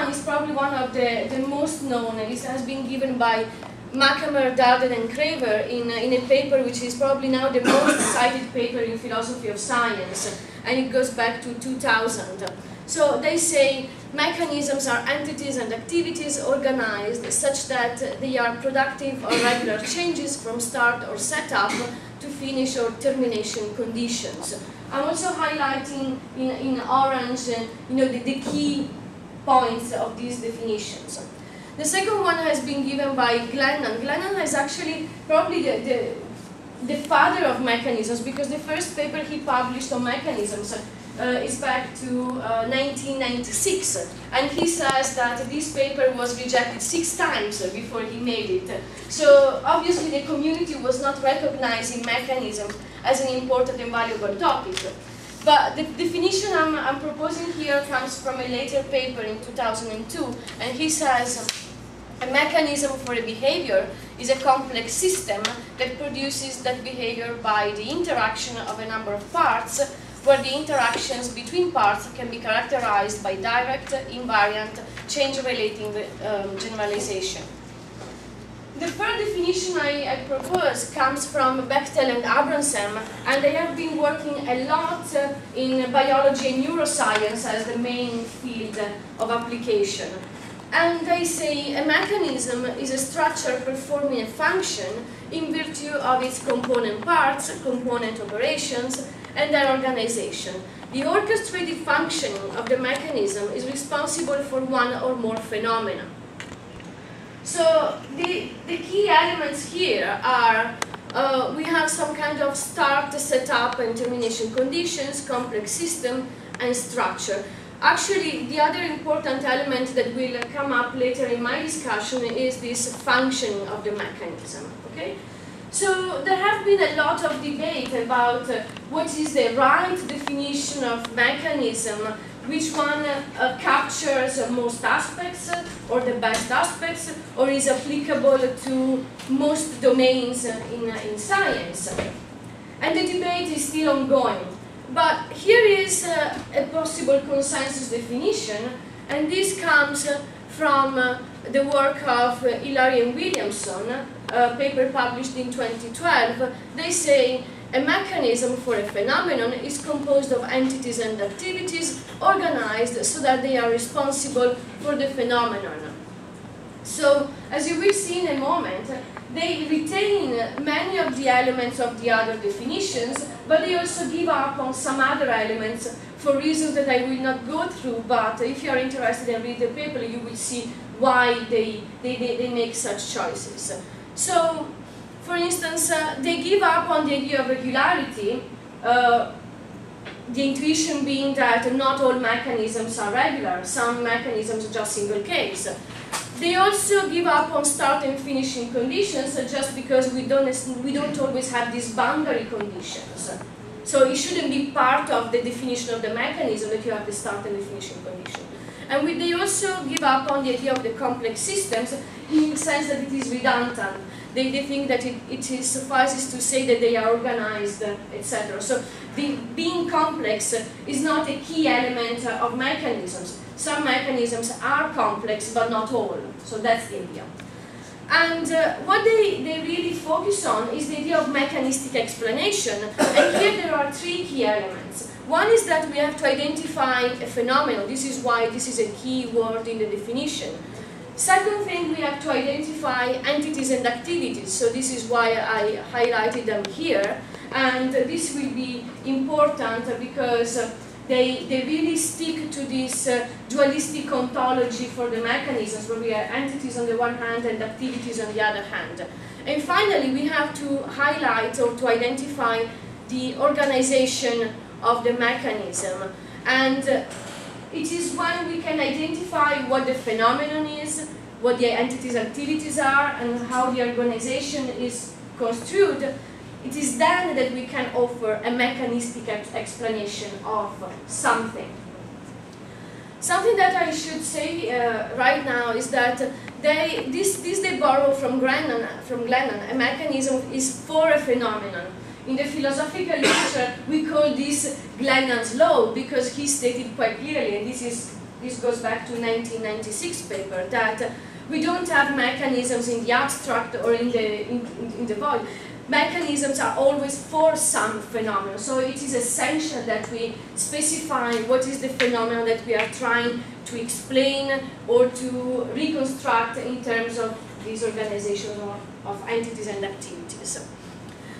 one is probably one of the most known. It has been given by Mackamer, Darden, and Craver in a paper which is probably now the most cited paper in philosophy of science, and it goes back to 2000. So they say mechanisms are entities and activities organized such that they are productive or regular changes from start or setup to finish or termination conditions. I'm also highlighting in orange the key points of these definitions. The second one has been given by Glennon. Glennon is actually probably the father of mechanisms, because the first paper he published on mechanisms is back to 1996, and he says that this paper was rejected 6 times before he made it. So obviously the community was not recognizing mechanism as an important and valuable topic. But the definition I'm proposing here comes from a later paper in 2002, and he says a mechanism for a behavior is a complex system that produces that behavior by the interaction of a number of parts, where the interactions between parts can be characterized by direct, invariant, change-relating generalization. The third definition I propose comes from Bechtel and Abramson, and they have been working a lot in biology and neuroscience as the main field of application. And they say a mechanism is a structure performing a function in virtue of its component parts, component operations, and their organization. The orchestrated functioning of the mechanism is responsible for one or more phenomena. So the key elements here are we have some kind of start, setup, and termination conditions, complex system, and structure. Actually, the other important element that will come up later in my discussion is this functioning of the mechanism. Okay? So there have been a lot of debate about what is the right definition of mechanism, which one captures most aspects or the best aspects, or is applicable to most domains in science. And the debate is still ongoing. But here is a possible consensus definition, and this comes from the work of Hillary and Williamson, a paper published in 2012. They say a mechanism for a phenomenon is composed of entities and activities organized so that they are responsible for the phenomenon. So, as you will see in a moment, they retain many of the elements of the other definitions, but they also give up on some other elements for reasons that I will not go through, but if you are interested in reading the paper, you will see why they make such choices. So, for instance, they give up on the idea of regularity, the intuition being that not all mechanisms are regular, some mechanisms are just single case. They also give up on start and finishing conditions just because we don't always have these boundary conditions. So it shouldn't be part of the definition of the mechanism that you have the start and the finishing condition. And they also give up on the idea of the complex systems in the sense that it is redundant. They think that it suffices to say that they are organized, etc. So being complex is not a key element of mechanisms. Some mechanisms are complex, but not all. So that's the idea. And what they really focus on is the idea of mechanistic explanation. And here there are 3 key elements. One is that we have to identify a phenomenon. This is why this is a key word in the definition. Second thing, we have to identify entities and activities. So this is why I highlighted them here. And this will be important because they really stick to this dualistic ontology for the mechanisms, where we have entities on the one hand and activities on the other hand. And finally, we have to highlight or to identify the organization of the mechanism. And it is when we can identify what the phenomenon is, what the entities' activities are, and how the organization is construed. It is then that we can offer a mechanistic explanation of something. Something that I should say right now is that they borrow from Glennon. A mechanism is for a phenomenon. In the philosophical literature, we call this Glennon's law because he stated quite clearly, and this is this goes back to 1996 paper, that we don't have mechanisms in the abstract or in the void. Mechanisms are always for some phenomenon, so it is essential that we specify what is the phenomenon that we are trying to explain or to reconstruct in terms of these organizations of entities and activities.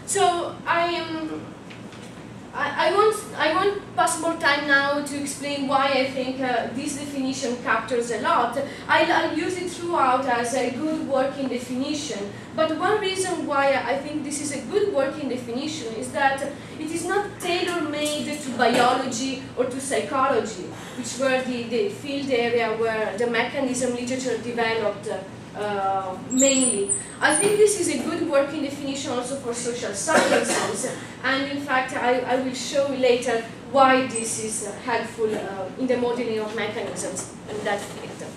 So I won't pass more time now to explain why I think this definition captures a lot. I'll use it throughout as a good working definition, but one reason why I think this is a good working definition is that it is not tailor-made to biology or to psychology, which were the field area where the mechanism literature developed mainly. I think this is a good working definition also for social sciences, and in fact I will show later why this is helpful in the modeling of mechanisms in that field.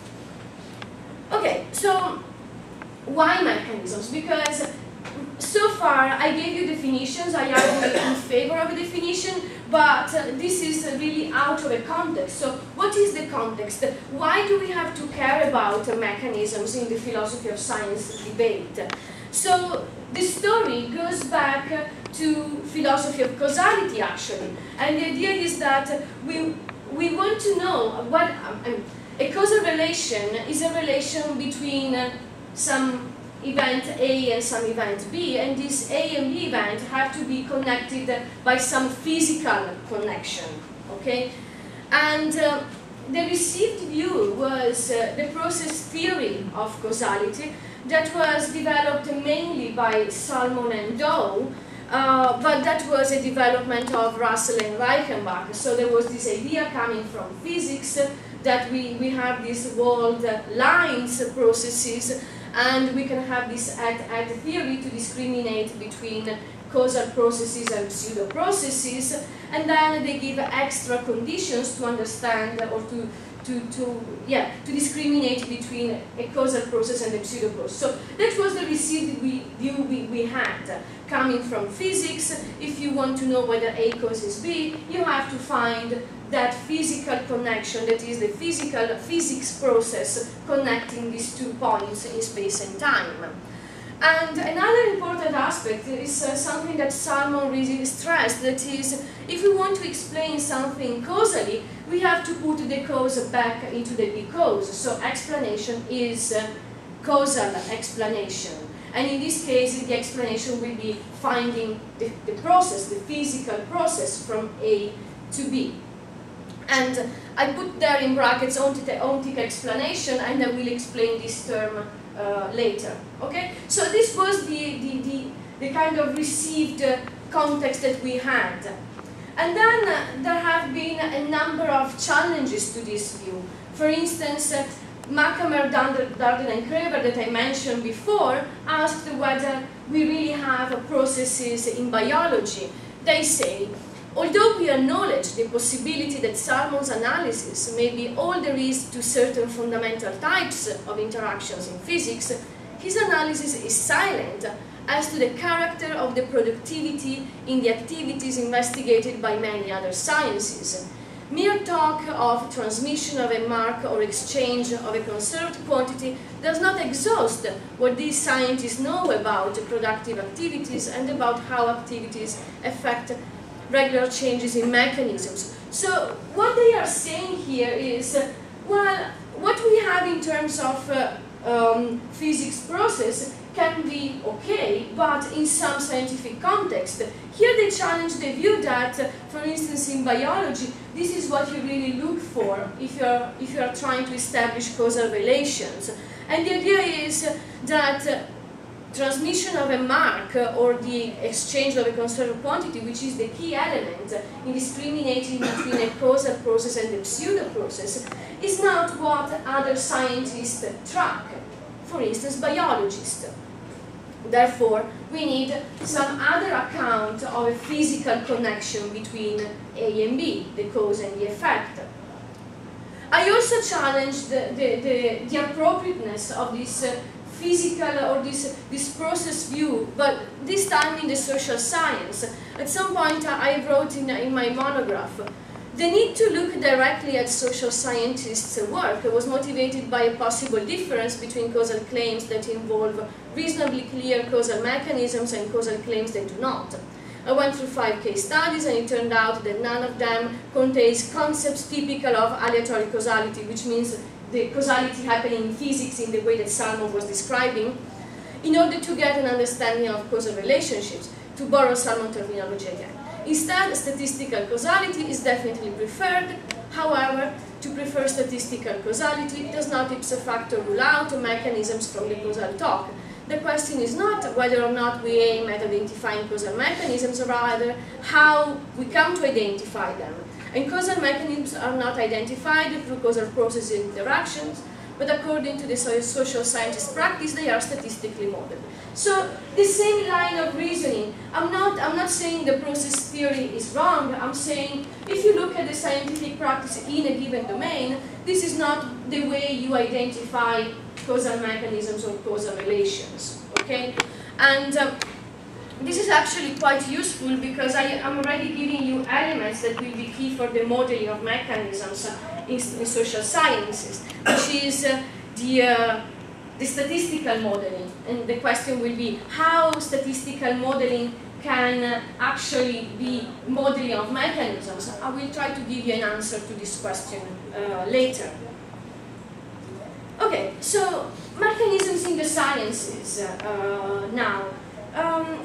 Okay, so why mechanisms? Because so far I gave you definitions, I argue in favor of a definition, but this is really out of a context. So what is the context? Why do we have to care about mechanisms in the philosophy of science debate? So the story goes back to philosophy of causality actually, and the idea is that we want to know what a causal relation is, a relation between some event A and some event B, and this A and B event have to be connected by some physical connection, okay? And the received view was the process theory of causality that was developed mainly by Salmon and Doe, but that was a development of Russell and Reichenbach. So there was this idea coming from physics that we have these walled lines processes, and we can have this add theory to discriminate between causal processes and pseudo processes, and then they give extra conditions to understand or to discriminate between a causal process and a pseudo process. So that was the received view we had coming from physics. If you want to know whether A causes B, you have to find that physical connection, that is the physics process connecting these 2 points in space and time. And another important aspect is something that Salmon really stressed, that is, if we want to explain something causally, we have to put the cause back into the because. So explanation is causal explanation. And in this case, the explanation will be finding the process, the physical process from A to B. And I put there in brackets ontic explanation, and I will explain this term later. Okay? So this was the kind of received context that we had. And then there have been a number of challenges to this view. For instance, Mackamer, Darden, and Krever that I mentioned before asked whether we really have processes in biology. They say, although we acknowledge the possibility that Salmon's analysis may be all there is to certain fundamental types of interactions in physics, his analysis is silent as to the character of the productivity in the activities investigated by many other sciences. Mere talk of transmission of a mark or exchange of a conserved quantity does not exhaust what these scientists know about productive activities and about how activities affect regular changes in mechanisms. So what they are saying here is, well, what we have in terms of physics process can be okay, but in some scientific context. Here they challenge the view that, for instance, in biology, this is what you really look for if you are trying to establish causal relations. And the idea is that transmission of a mark or the exchange of a conserved quantity, which is the key element in discriminating between a causal process and a pseudo process, is not what other scientists track, for instance, biologists. Therefore, we need some other account of a physical connection between A and B, the cause and the effect. I also challenged the appropriateness of this physical or this process view, but this time in the social science. At some point I wrote in my monograph, The need to look directly at social scientists' work was motivated by a possible difference between causal claims that involve reasonably clear causal mechanisms and causal claims that do not. I went through 5 case studies, and it turned out that none of them contains concepts typical of aleatory causality, which means the causality happening in physics in the way that Salmon was describing, in order to get an understanding of causal relationships, to borrow Salmon terminology again. Instead, statistical causality is definitely preferred. However, to prefer statistical causality does not ipso facto rule out mechanisms from the causal talk. The question is not whether or not we aim at identifying causal mechanisms, or rather how we come to identify them. And causal mechanisms are not identified through causal processes and interactions, but according to the social scientist practice, they are statistically modeled. So the same line of reasoning, I'm not saying the process theory is wrong. I'm saying if you look at the scientific practice in a given domain, this is not the way you identify causal mechanisms or causal relations. Okay, and this is actually quite useful because I'm already giving you elements that will be key for the modeling of mechanisms in social sciences, which is the statistical modeling. And the question will be how statistical modeling can actually be modeling of mechanisms. I will try to give you an answer to this question later. Okay, so mechanisms in the sciences now.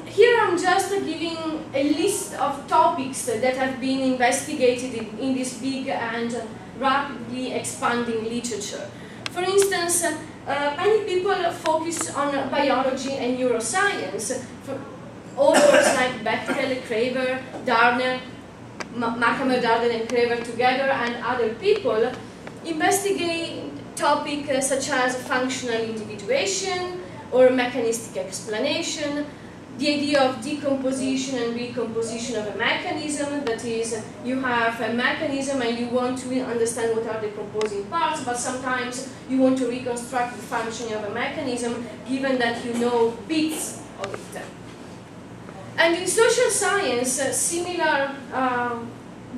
Here I'm just giving a list of topics that have been investigated in this big and rapidly expanding literature. For instance, many people focus on biology and neuroscience. For authors like Bechtel, Craver, Darner, Mackamer, Darden and Craver together, and other people investigate topics such as functional individuation or mechanistic explanation, the idea of decomposition and recomposition of a mechanism. That is, you have a mechanism and you want to understand what are the composing parts, but sometimes you want to reconstruct the functioning of a mechanism given that you know bits of it. And in social science, similar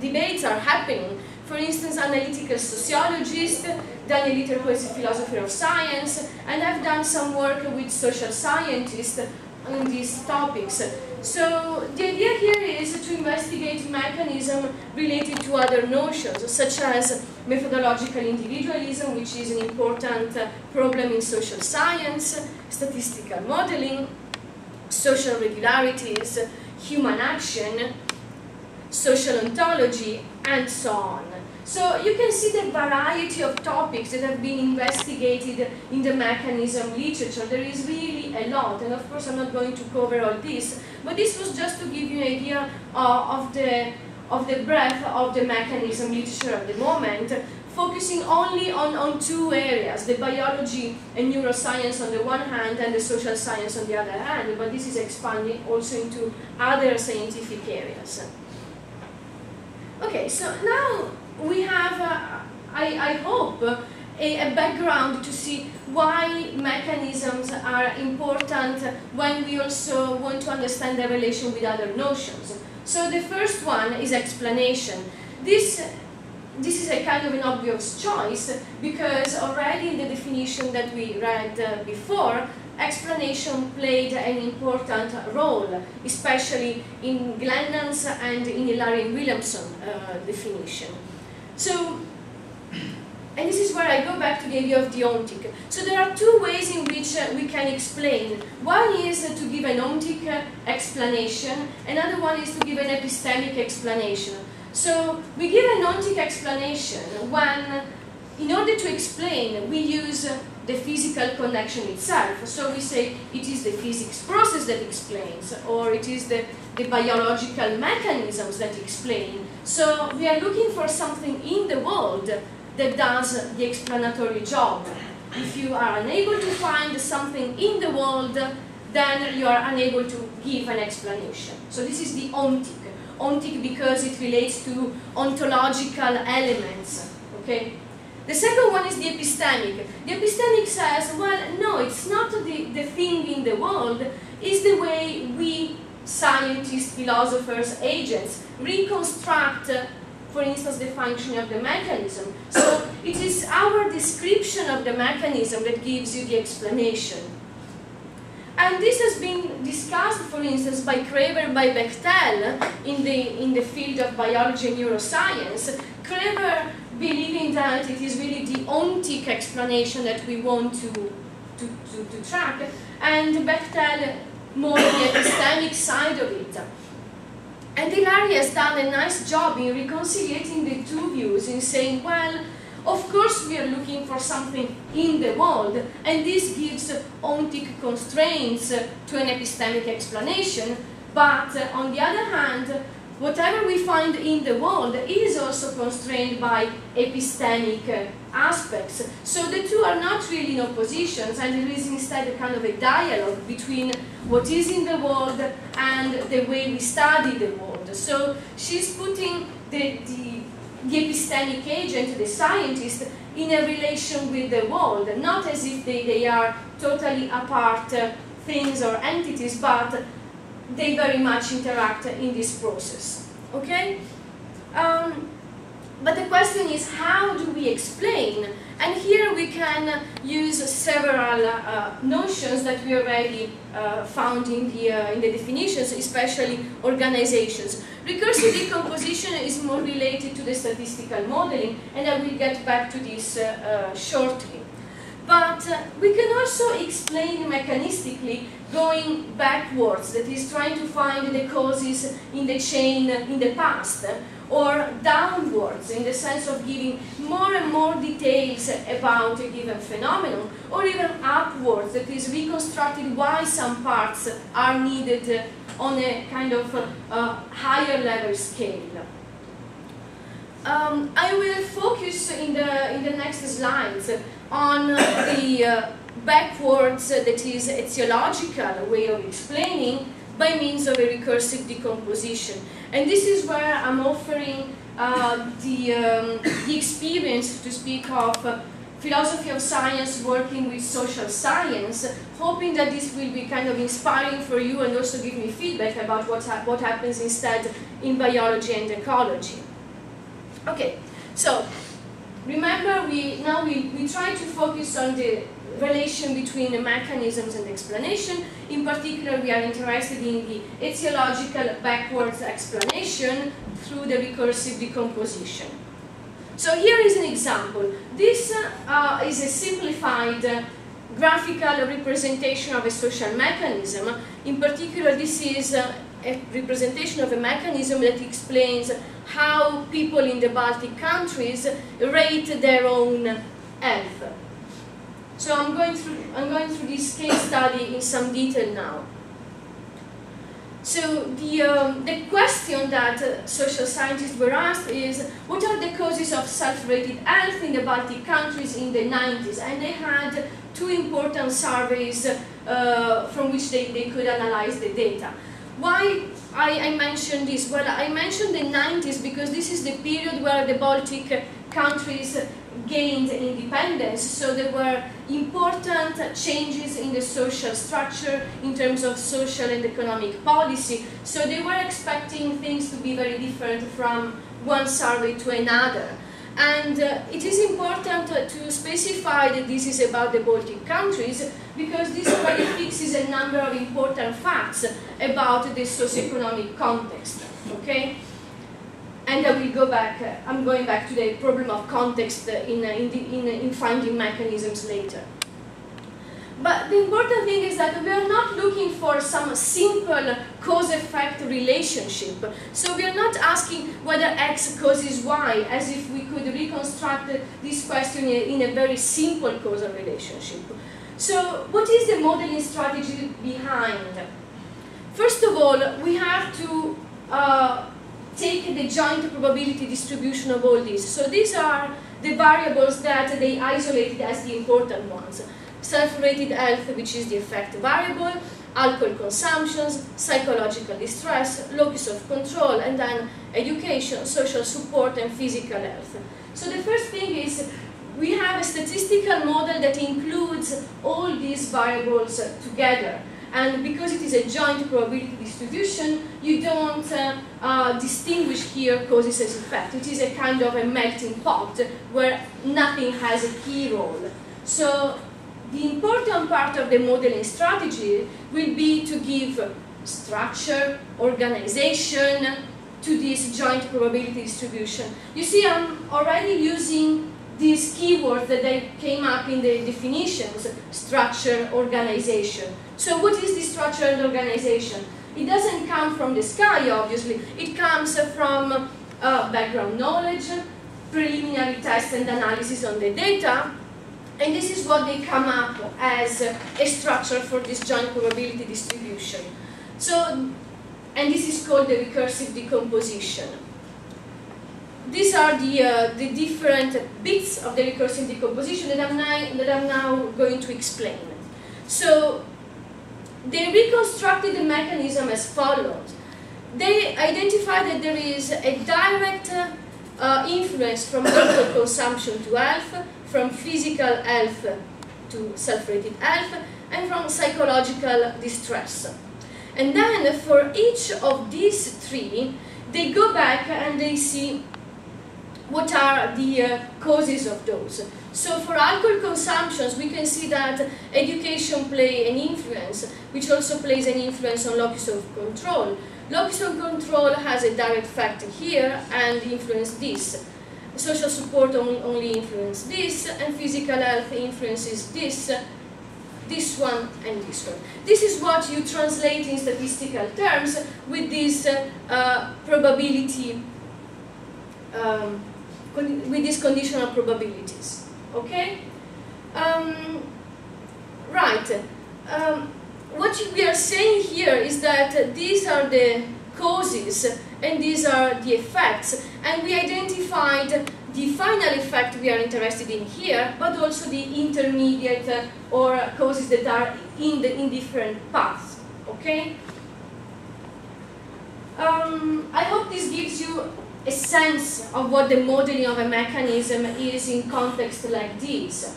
debates are happening. For instance, analytical sociologists, Daniel Litter, who is a philosopher of science, and I've done some work with social scientists on these topics. So the idea here is to investigate mechanisms related to other notions, such as methodological individualism, which is an important problem in social science, statistical modeling, social regularities, human action, social ontology, and so on. So you can see the variety of topics that have been investigated in the mechanism literature. There is really a lot, and of course I'm not going to cover all this, but this was just to give you an idea of the breadth of the mechanism literature at the moment, focusing only on 2 areas, the biology and neuroscience on the one hand and the social science on the other hand, but this is expanding also into other scientific areas. Okay, so now we have, I hope, a background to see why mechanisms are important when we also want to understand their relation with other notions. So the first one is explanation. This is a kind of an obvious choice because already in the definition that we read before, explanation played an important role, especially in Glennon's and in Hilarion Williamson definition. So, and this is where I go back to the idea of the ontic. So there are 2 ways in which we can explain. One is to give an ontic explanation, another one is to give an epistemic explanation. So we give an ontic explanation when, in order to explain, we use the physical connection itself. So we say it is the physics process that explains, or it is the biological mechanisms that explain. So we are looking for something in the world that does the explanatory job. If you are unable to find something in the world, then you are unable to give an explanation. So this is the ontic. Ontic because it relates to ontological elements. Okay? The second one is the epistemic. The epistemic says, well, no, it's not the thing in the world, it's the way we scientists, philosophers, agents reconstruct for instance, the function of the mechanism. So it is our description of the mechanism that gives you the explanation. And this has been discussed, for instance, by Krever, by Bechtel in the field of biology and neuroscience. Krever believing that it is really the ontic explanation that we want to track, and Bechtel more the epistemic side of it. And Hilary has done a nice job in reconciliating the two views, in saying, well, of course we are looking for something in the world, and this gives ontic constraints to an epistemic explanation, but on the other hand, whatever we find in the world is also constrained by epistemic aspects. So the two are not really in oppositions, and there is instead a kind of a dialogue between what is in the world and the way we study the world. So she's putting the epistemic agent, the scientist, in a relation with the world, not as if they are totally apart things or entities, but they very much interact in this process. Okay? But the question is, how do we explain? And here we can use several notions that we already found in the definitions, especially organizations. Recursive decomposition is more related to the statistical modeling, and I will get back to this shortly. But we can also explain mechanistically going backwards, that is trying to find the causes in the chain in the past, or downwards in the sense of giving more and more details about a given phenomenon, or even upwards, that is reconstructed why some parts are needed on a kind of higher level scale. I will focus in the next slides on the backwards, that is a theological way of explaining by means of a recursive decomposition. And this is where I'm offering the experience to speak of philosophy of science working with social science, hoping that this will be kind of inspiring for you and also give me feedback about what happens instead in biology and ecology. Okay, so remember we try to focus on the relation between the mechanisms and explanation. In particular, we are interested in the etiological backwards explanation through the recursive decomposition. So here is an example. This is a simplified graphical representation of a social mechanism. In particular, this is a representation of a mechanism that explains how people in the Baltic countries rate their own health. So I'm going through this case study in some detail now. So the question that social scientists were asked is, what are the causes of self-rated health in the Baltic countries in the 90s? And they had two important surveys from which they could analyze the data. Why I mentioned this? Well, I mentioned the 90s because this is the period where the Baltic countries gained independence, so there were important changes in the social structure in terms of social and economic policy, so they were expecting things to be very different from one survey to another. And it is important to specify that this is about the Baltic countries, because this already fixes a number of important facts about the socioeconomic context, okay? And I will go back, I'm going back to the problem of context in finding mechanisms later. But the important thing is that we are not looking for some simple cause-effect relationship. So we are not asking whether X causes Y, as if we could reconstruct this question in a very simple causal relationship. So what is the modeling strategy behind? First of all, we have to take the joint probability distribution of all these. So these are the variables that they isolated as the important ones. Self-rated health, which is the effect variable, alcohol consumptions, psychological distress, locus of control, and then education, social support, and physical health. So the first thing is we have a statistical model that includes all these variables together. And because it is a joint probability distribution, you don't distinguish here causes as effect. It is a kind of a melting pot where nothing has a key role. So the important part of the modeling strategy will be to give structure, organization to this joint probability distribution. You see, I'm already using these keywords that they came up in the definitions: structure, organization. So what is this structure and organization? It doesn't come from the sky, obviously. It comes from background knowledge, preliminary tests and analysis on the data, and this is what they come up as a structure for this joint probability distribution. So, and this is called the recursive decomposition. These are the different bits of the recursive decomposition that I'm now going to explain. So, they reconstructed the mechanism as follows. They identified that there is a direct influence from local consumption to health, from physical health to self-rated health, and from psychological distress. And then for each of these three, they go back and they see what are the causes of those. So for alcohol consumptions, we can see that education plays an influence, which also plays an influence on locus of control. Locus of control has a direct effect here and influence this. Social support only influences this, and physical health influences this one and this one. This is what you translate in statistical terms with this probability, with these conditional probabilities. Okay? Right. What we are saying here is that these are the causes and these are the effects, and we identified the final effect we are interested in here, but also the intermediate or causes that are in different paths. Okay? I hope this gives you a sense of what the modeling of a mechanism is in context like this.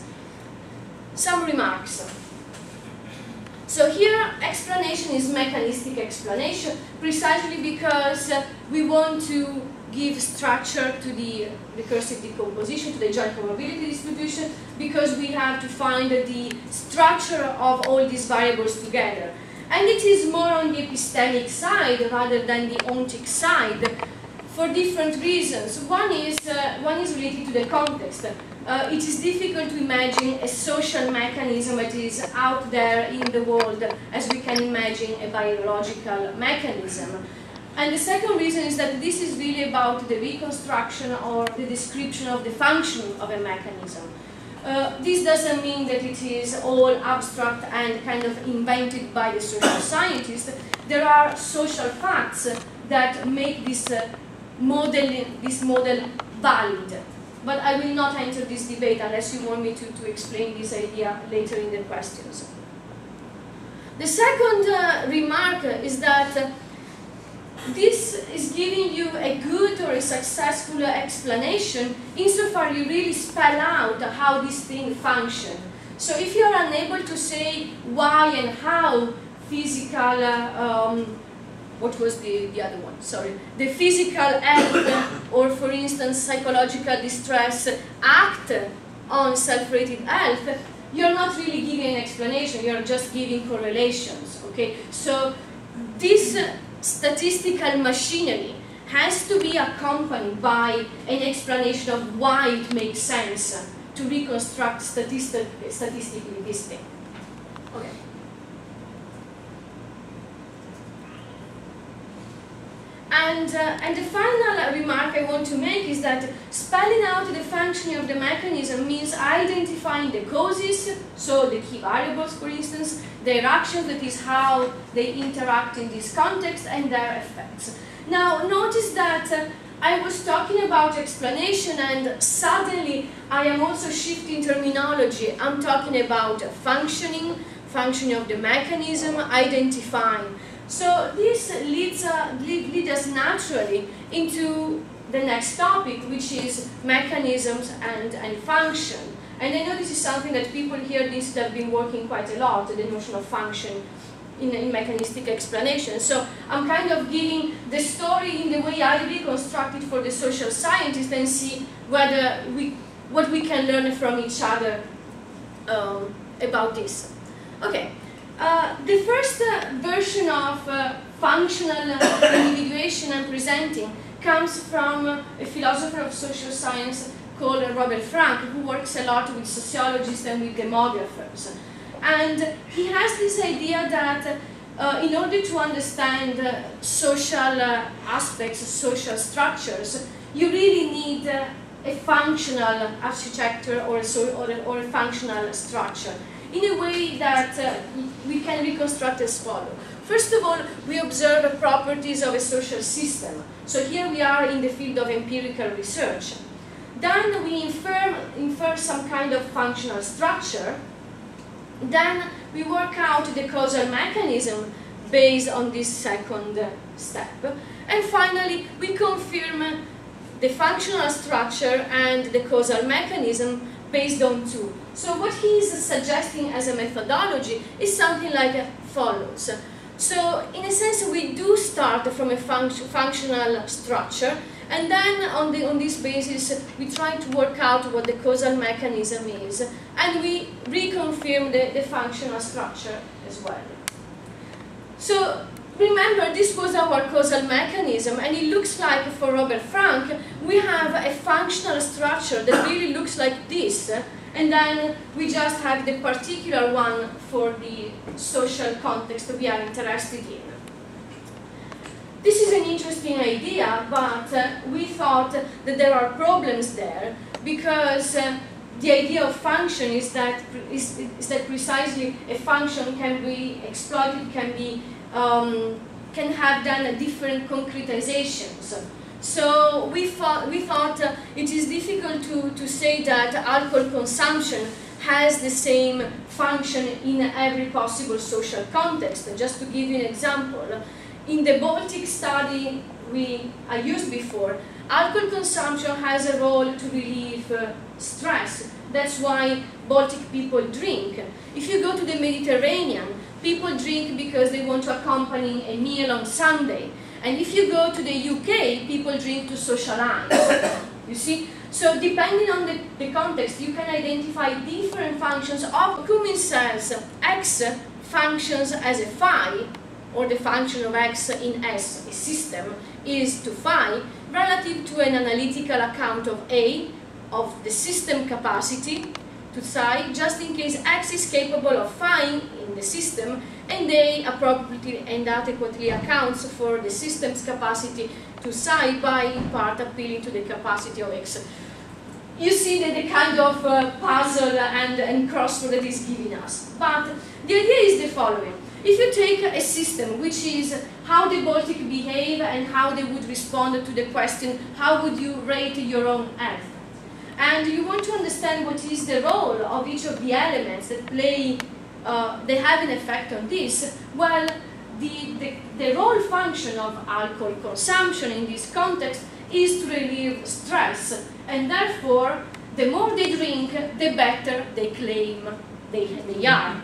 Some remarks. So here, explanation is mechanistic explanation, precisely because we want to give structure to the recursive decomposition, to the joint probability distribution, because we have to find the structure of all these variables together. And it is more on the epistemic side rather than the ontic side, for different reasons. One is related to the context. It is difficult to imagine a social mechanism that is out there in the world as we can imagine a biological mechanism. And the second reason is that this is really about the reconstruction or the description of the function of a mechanism. This doesn't mean that it is all abstract and kind of invented by the social scientists. There are social facts that make this model valid. But I will not enter this debate unless you want me to explain this idea later in the questions. The second remark is that this is giving you a good or a successful explanation insofar you really spell out how this thing functions. So if you are unable to say why and how physical, what was the other one? Sorry. The physical health or, for instance, psychological distress act on self-rated health, you're not really giving an explanation, you're just giving correlations, okay? So this statistical machinery has to be accompanied by an explanation of why it makes sense to reconstruct statistically this thing. Okay. And the final remark I want to make is that spelling out the functioning of the mechanism means identifying the causes, so the key variables, for instance, their actions, that is how they interact in this context, and their effects. Now, notice that I was talking about explanation, and suddenly I am also shifting terminology. I'm talking about functioning of the mechanism, identifying. So this leads us naturally into the next topic, which is mechanisms and function. And I know this is something that people here have been working quite a lot, the notion of function in mechanistic explanation. So I'm kind of giving the story in the way I reconstruct it for the social scientist and see whether what we can learn from each other about this. Okay, the first version of functional individuation I'm presenting comes from a philosopher of social science called Robert Frank, who works a lot with sociologists and with demographers. And he has this idea that in order to understand social aspects, social structures, you really need a functional architecture or a functional structure, in a way that we can reconstruct as follows. First of all, we observe properties of a social system. So here we are in the field of empirical research. Then we infer some kind of functional structure. Then we work out the causal mechanism based on this second step. And finally, we confirm the functional structure and the causal mechanism based on two. So what he is suggesting as a methodology is something like follows. So in a sense, we do start from a functional structure, and then on this basis, we try to work out what the causal mechanism is, and we reconfirm the functional structure as well. So remember, this was our causal mechanism, and it looks like, for Robert Frank, we have a functional structure that really looks like this, and then we just have the particular one for the social context we are interested in. This is an interesting idea, but we thought that there are problems there, because the idea of function is that precisely a function can be exploited, can have then different concretizations. So we thought it is difficult to say that alcohol consumption has the same function in every possible social context. Just to give you an example, in the Baltic study I used before, alcohol consumption has a role to relieve stress. That's why Baltic people drink. If you go to the Mediterranean, people drink because they want to accompany a meal on Sunday. And if you go to the UK, people drink to socialize. You see? So depending on the context, you can identify different functions of. Cummins says X functions as a phi, or the function of X in S, a system, is to phi, relative to an analytical account of A, of the system capacity, to psi, just in case X is capable of phi in the system, and A appropriately and adequately accounts for the system's capacity to psi by in part appealing to the capacity of X. You see the kind of puzzle and crossword that is giving us. But the idea is the following. If you take a system which is how the Baltic behave and how they would respond to the question, how would you rate your own Earth? And you want to understand what is the role of each of the elements that play, they have an effect on this, well, the role function of alcohol consumption in this context is to relieve stress, and therefore, the more they drink, the better they claim they are.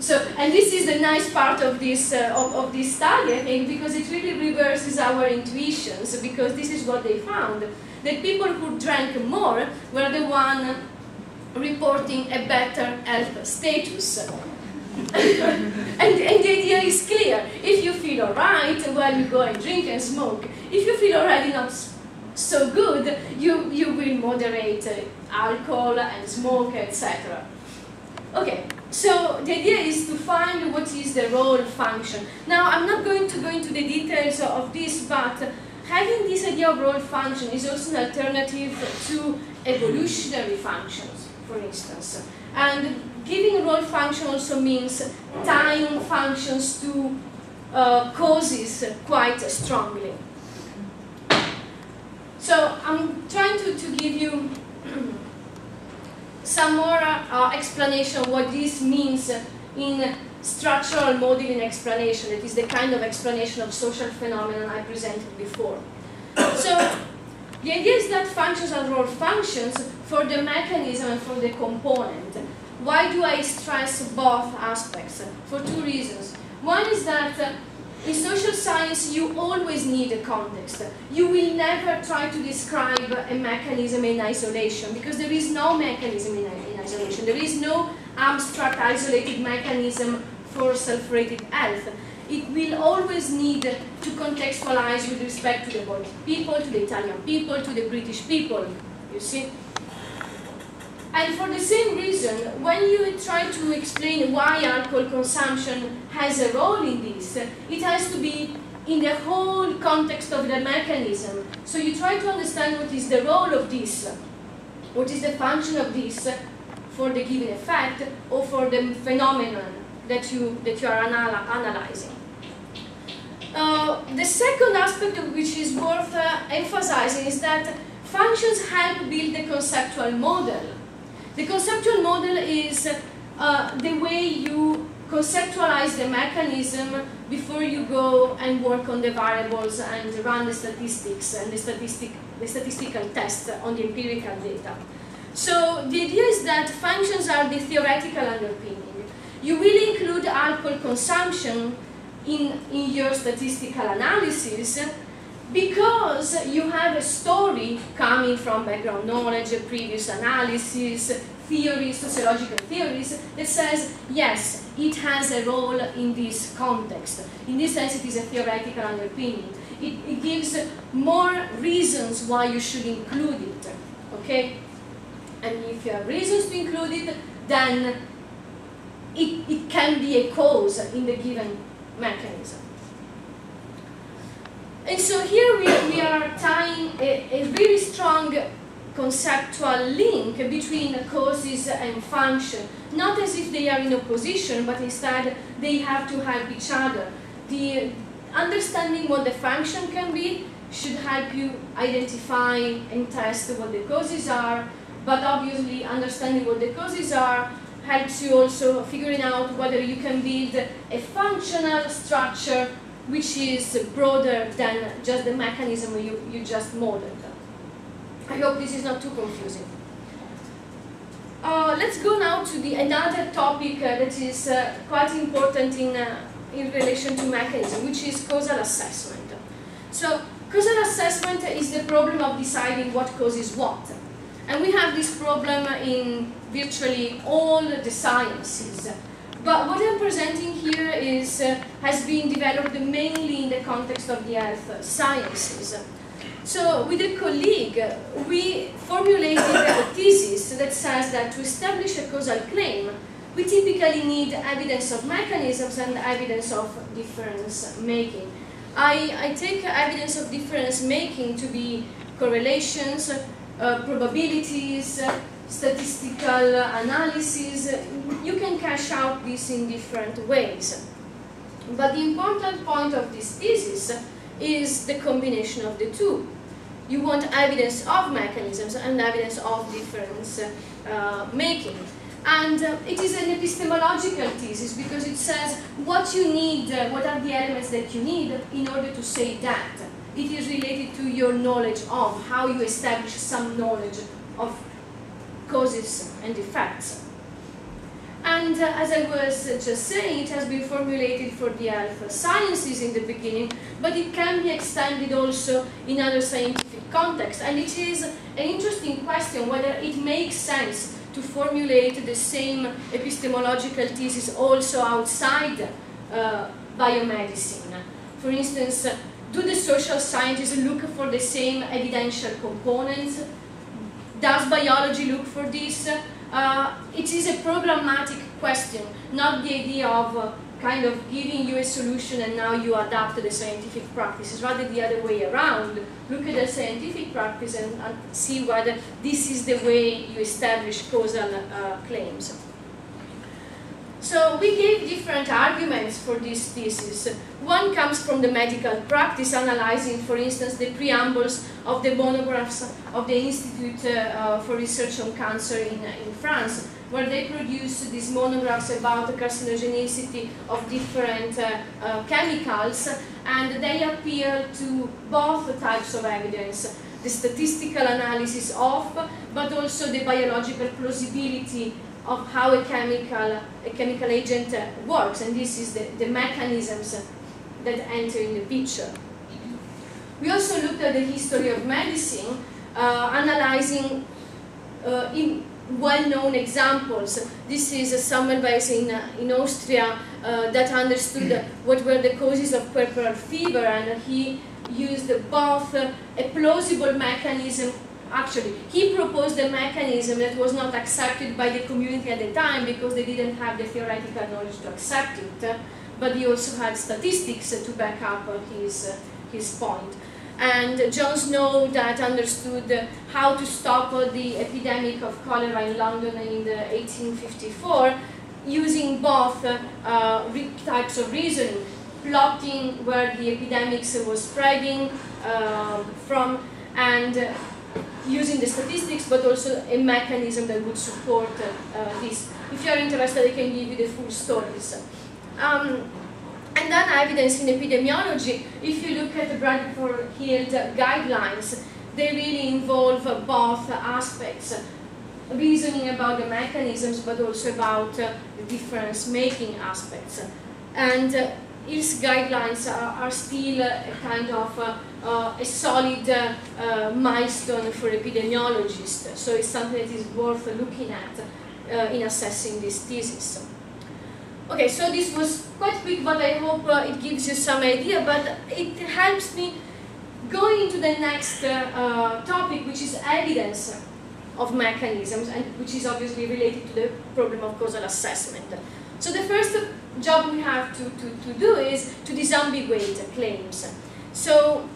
So, and this is the nice part of this study, I think, because it really reverses our intuitions, because this is what they found, that people who drank more were the one reporting a better health status. and the idea is clear. If you feel alright, well, you go and drink and smoke. If you feel already not so good, you will moderate alcohol and smoke, etc. Okay, so the idea is to find what is the role function. Now, I'm not going to go into the details of this, but having this idea of role function is also an alternative to evolutionary functions, for instance. And giving role function also means tying functions to causes quite strongly. So I'm trying to give you some more explanation of what this means in structural modeling explanation. It is the kind of explanation of social phenomena I presented before. So the idea is that functions are role functions for the mechanism and for the component. Why do I stress both aspects? For two reasons. One is that in social science you always need a context. You will never try to describe a mechanism in isolation, because there is no mechanism in isolation. There is no abstract isolated mechanism for self-rated health. It will always need to contextualize with respect to the Baltic people, to the Italian people, to the British people, you see. And for the same reason, when you try to explain why alcohol consumption has a role in this, it has to be in the whole context of the mechanism. So you try to understand what is the role of this, what is the function of this for the given effect or for the phenomenon that you are analyzing. The second aspect of which is worth emphasizing is that functions help build the conceptual model. The conceptual model is the way you conceptualize the mechanism before you go and work on the variables and run the statistics and the statistical tests on the empirical data. So the idea is that functions are the theoretical underpinning. You will include alcohol consumption in your statistical analysis because you have a story coming from background knowledge, previous analysis, theories, sociological theories, that says, yes, it has a role in this context. In this sense, it is a theoretical underpinning. It gives more reasons why you should include it, okay? And if you have reasons to include it, then it can be a cause in the given mechanism. And so here we are tying a really strong conceptual link between causes and function, not as if they are in opposition, but instead they have to help each other. The understanding what the function can be should help you identify and test what the causes are, but obviously understanding what the causes are helps you also figuring out whether you can build a functional structure which is broader than just the mechanism you just modeled. I hope this is not too confusing. Let's go now to another topic that is quite important in relation to mechanism, which is causal assessment. So, causal assessment is the problem of deciding what causes what. And we have this problem in virtually all the sciences. But what I'm presenting here has been developed mainly in the context of the health sciences. So with a colleague, we formulated a thesis that says that to establish a causal claim, we typically need evidence of mechanisms and evidence of difference making. I take evidence of difference making to be correlations, probabilities, statistical analysis. You can cash out this in different ways. But the important point of this thesis is the combination of the two. You want evidence of mechanisms and evidence of difference making. And it is an epistemological thesis because it says what you need, what are the elements that you need in order to say that. It is related to your knowledge of how you establish some knowledge of causes and effects. And as I was just saying, it has been formulated for the health sciences in the beginning, but it can be extended also in other scientific contexts. And it is an interesting question whether it makes sense to formulate the same epistemological thesis also outside biomedicine. For instance, do the social sciences look for the same evidential components? Does biology look for this? It is a programmatic question, not the idea of kind of giving you a solution and now you adapt the scientific practices, rather the other way around. Look at the scientific practice and see whether this is the way you establish causal claims. So we gave different arguments for this thesis. One comes from the medical practice, analyzing, for instance, the preambles of the monographs of the Institute for Research on Cancer in France, where they produce these monographs about the carcinogenicity of different chemicals, and they appeal to both types of evidence, the statistical analysis of, but also the biological plausibility of how a chemical agent works, and this is the mechanisms that enter in the picture. We also looked at the history of medicine, analyzing well-known examples. This is Semmelweis in Austria that understood what were the causes of puerperal fever, and he used both a plausible mechanism. Actually, he proposed a mechanism that was not accepted by the community at the time because they didn't have the theoretical knowledge to accept it, but he also had statistics to back up his point. And John Snow that understood how to stop the epidemic of cholera in London in 1854, using both types of reasoning, plotting where the epidemics was spreading from, and using the statistics, but also a mechanism that would support this. If you are interested, I can give you the full stories. And then evidence in epidemiology, if you look at the Bradford-Hill guidelines, they really involve both aspects, reasoning about the mechanisms, but also about the difference-making aspects. And Hill's guidelines are still a kind of a solid milestone for epidemiologists, so it's something that is worth looking at in assessing this thesis. Okay, so this was quite quick, but I hope it gives you some idea, but it helps me go into the next topic, which is evidence of mechanisms, and which is obviously related to the problem of causal assessment. So the first job we have to do is to disambiguate claims. So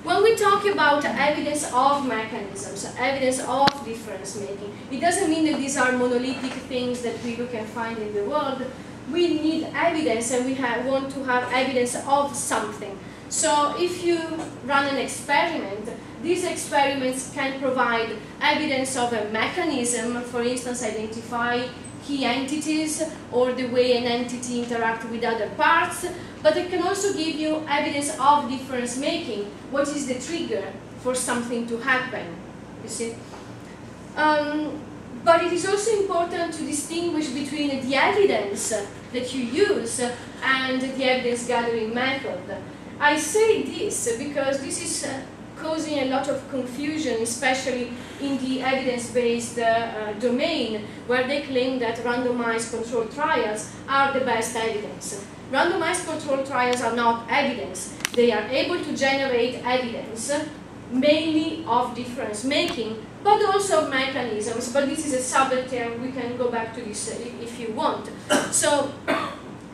when we talk about evidence of mechanisms, evidence of difference making, it doesn't mean that these are monolithic things that we can find in the world. We need evidence, and we want to have evidence of something. So if you run an experiment, these experiments can provide evidence of a mechanism, for instance, identify key entities or the way an entity interacts with other parts, but it can also give you evidence of difference making. What is the trigger for something to happen, you see? But it is also important to distinguish between the evidence that you use and the evidence gathering method. I say this because this is causing a lot of confusion, especially in the evidence-based domain, where they claim that randomized controlled trials are the best evidence. Randomized controlled trials are not evidence. They are able to generate evidence, mainly of difference making, but also of mechanisms. But this is a subject term. We can go back to this if you want. So,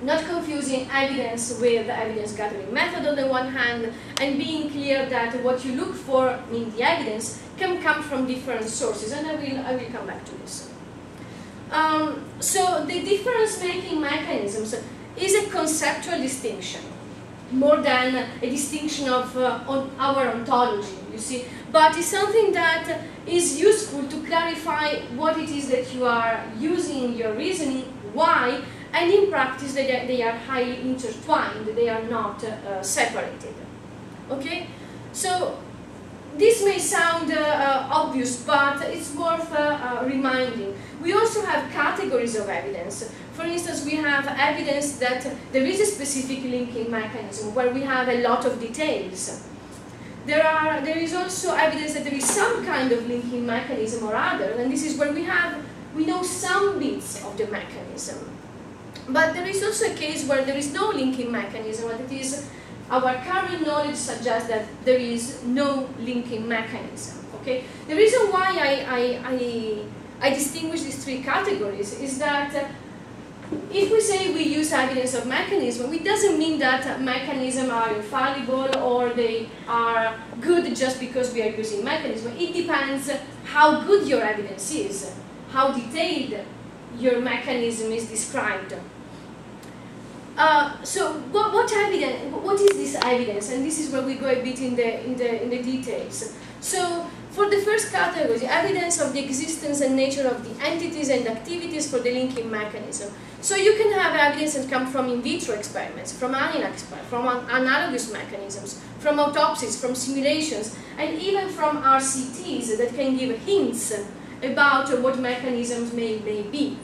not confusing evidence with the evidence gathering method on the one hand, and being clear that what you look for in the evidence can come from different sources, and I will come back to this. So the difference-making mechanisms is a conceptual distinction, more than a distinction of our ontology, you see, but it's something that is useful to clarify what it is that you are using in your reasoning, why, and in practice they are highly intertwined, they are not separated. Okay? So this may sound obvious, but it's worth reminding. We also have categories of evidence. For instance, we have evidence that there is a specific linking mechanism where we have a lot of details. There is also evidence that there is some kind of linking mechanism or other, and this is where we know some bits of the mechanism. But there is also a case where there is no linking mechanism, and it is our current knowledge suggests that there is no linking mechanism. Okay? The reason why I distinguish these three categories is that if we say we use evidence of mechanism, it doesn't mean that mechanisms are infallible or they are good just because we are using mechanism. It depends how good your evidence is, how detailed your mechanism is described. So what is this evidence? And this is where we go a bit in the details. So for the first category, evidence of the existence and nature of the entities and activities for the linking mechanism. So you can have evidence that come from in vitro experiments, from animal experiments, from analogous mechanisms, from autopsies, from simulations, and even from RCTs that can give hints about what mechanisms may be.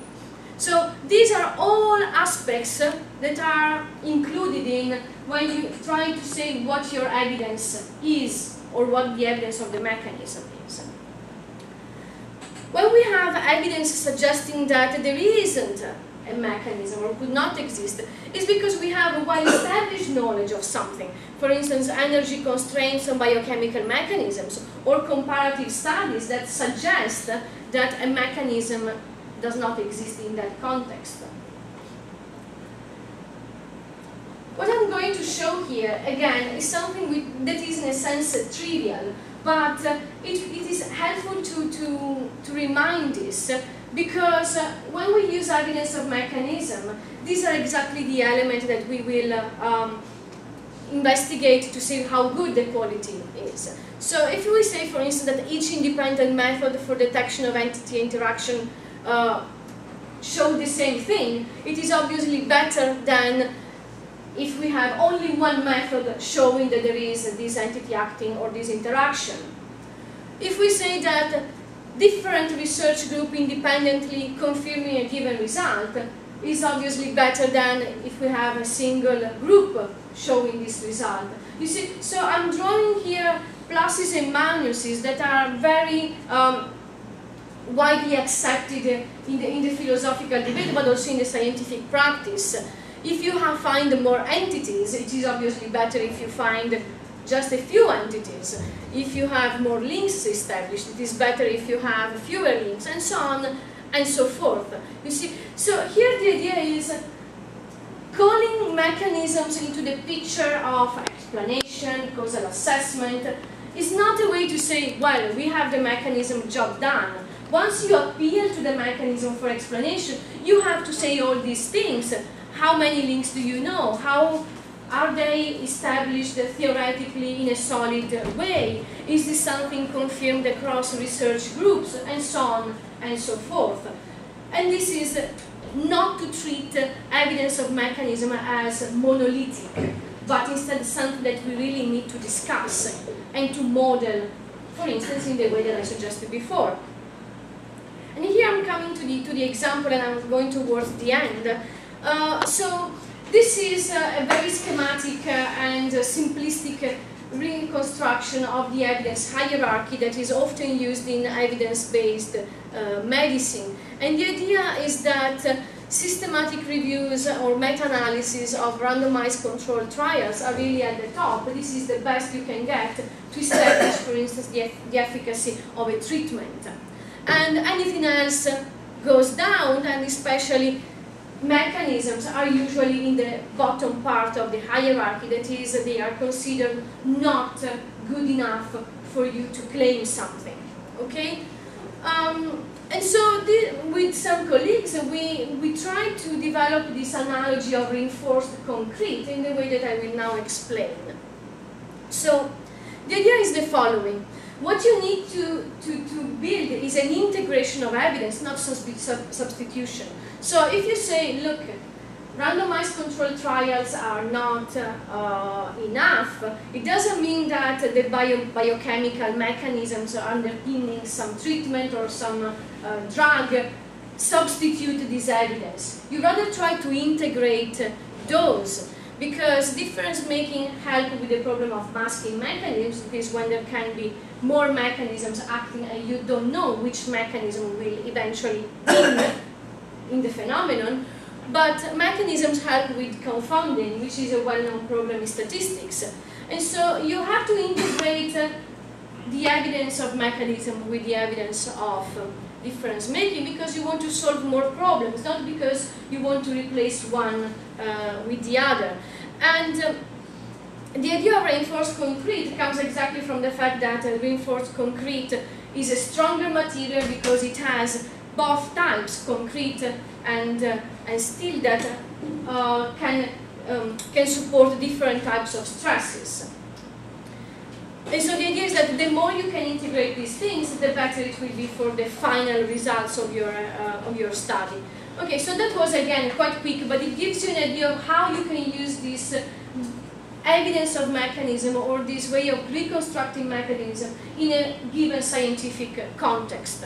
So these are all aspects that are included in when you try to say what your evidence is or what the evidence of the mechanism is. When we have evidence suggesting that there isn't a mechanism or could not exist, it's because we have a well-established knowledge of something. For instance, energy constraints on biochemical mechanisms or comparative studies that suggest that a mechanism does not exist in that context. What I'm going to show here, again, is something that is in a sense trivial, but it is helpful to remind this, because when we use evidence of mechanism, these are exactly the elements that we will investigate to see how good the quality is. So if we say, for instance, that each independent method for detection of entity interaction show the same thing, it is obviously better than if we have only one method showing that there is this entity acting or this interaction. If we say that different research groups independently confirming a given result, is obviously better than if we have a single group showing this result. You see, so I'm drawing here pluses and minuses that are very widely accepted in the philosophical debate, but also in the scientific practice. If you find more entities, it is obviously better if you find just a few entities. If you have more links established, it is better if you have fewer links, and so on and so forth. You see, so here the idea is calling mechanisms into the picture of explanation, causal assessment, is not a way to say, well, we have the mechanism, job done. Once you appeal to the mechanism for explanation, you have to say all these things. How many links do you know? How are they established theoretically in a solid way? Is this something confirmed across research groups? And so on and so forth. And this is not to treat evidence of mechanism as monolithic, but instead something that we really need to discuss and to model, for instance, in the way that I suggested before. And here I'm coming to the example, and I'm going towards the end. So this is a very schematic and simplistic reconstruction of the evidence hierarchy that is often used in evidence-based medicine. And the idea is that systematic reviews or meta-analysis of randomized controlled trials are really at the top. This is the best you can get to establish, for instance, the efficacy of a treatment. And anything else goes down, and especially mechanisms are usually in the bottom part of the hierarchy. That is, they are considered not good enough for you to claim something. Okay? And so with some colleagues, we try to develop this analogy of reinforced concrete in the way that I will now explain. So the idea is the following. What you need to build is an integration of evidence, not substitution. So if you say, look, randomized controlled trials are not enough, it doesn't mean that the biochemical mechanisms underpinning some treatment or some drug substitute this evidence. You rather try to integrate those, because difference making help with the problem of masking mechanisms, because when there can be more mechanisms acting and you don't know which mechanism will eventually win in the phenomenon. But mechanisms help with confounding, which is a well-known problem in statistics. And so you have to integrate the evidence of mechanism with the evidence of difference making, because you want to solve more problems, not because you want to replace one with the other. And the idea of reinforced concrete comes exactly from the fact that reinforced concrete is a stronger material because it has both types, concrete and steel, that can support different types of stresses. And so the idea is that the more you can integrate these things, the better it will be for the final results of your study. Okay, so that was again quite quick, but it gives you an idea of how you can use this evidence of mechanism or this way of reconstructing mechanism in a given scientific context.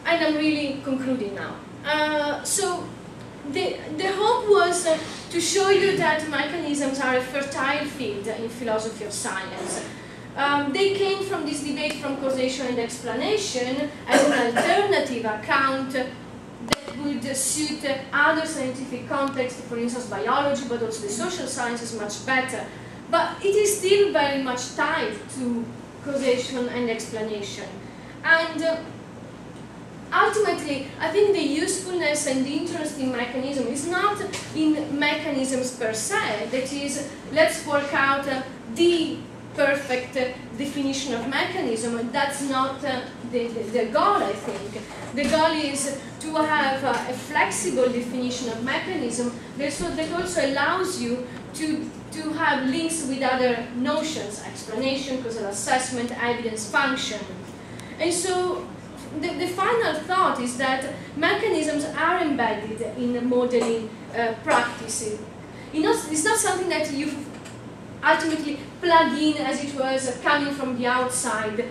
And I'm really concluding now. So the hope was to show you that mechanisms are a fertile field in philosophy of science. They came from this debate from causation and explanation as an alternative account that would suit other scientific contexts, for instance biology, but also the social sciences much better. But it is still very much tied to causation and explanation. And ultimately, I think the usefulness and the interest in mechanism is not in mechanisms per se, that is, let's work out the perfect definition of mechanism. That's not the goal, I think. The goal is to have a flexible definition of mechanism that also allows you to have links with other notions, explanation, causal assessment, evidence, function. And so the final thought is that mechanisms are embedded in modeling practices. It's not something that you ultimately plug in, as it was, coming from the outside.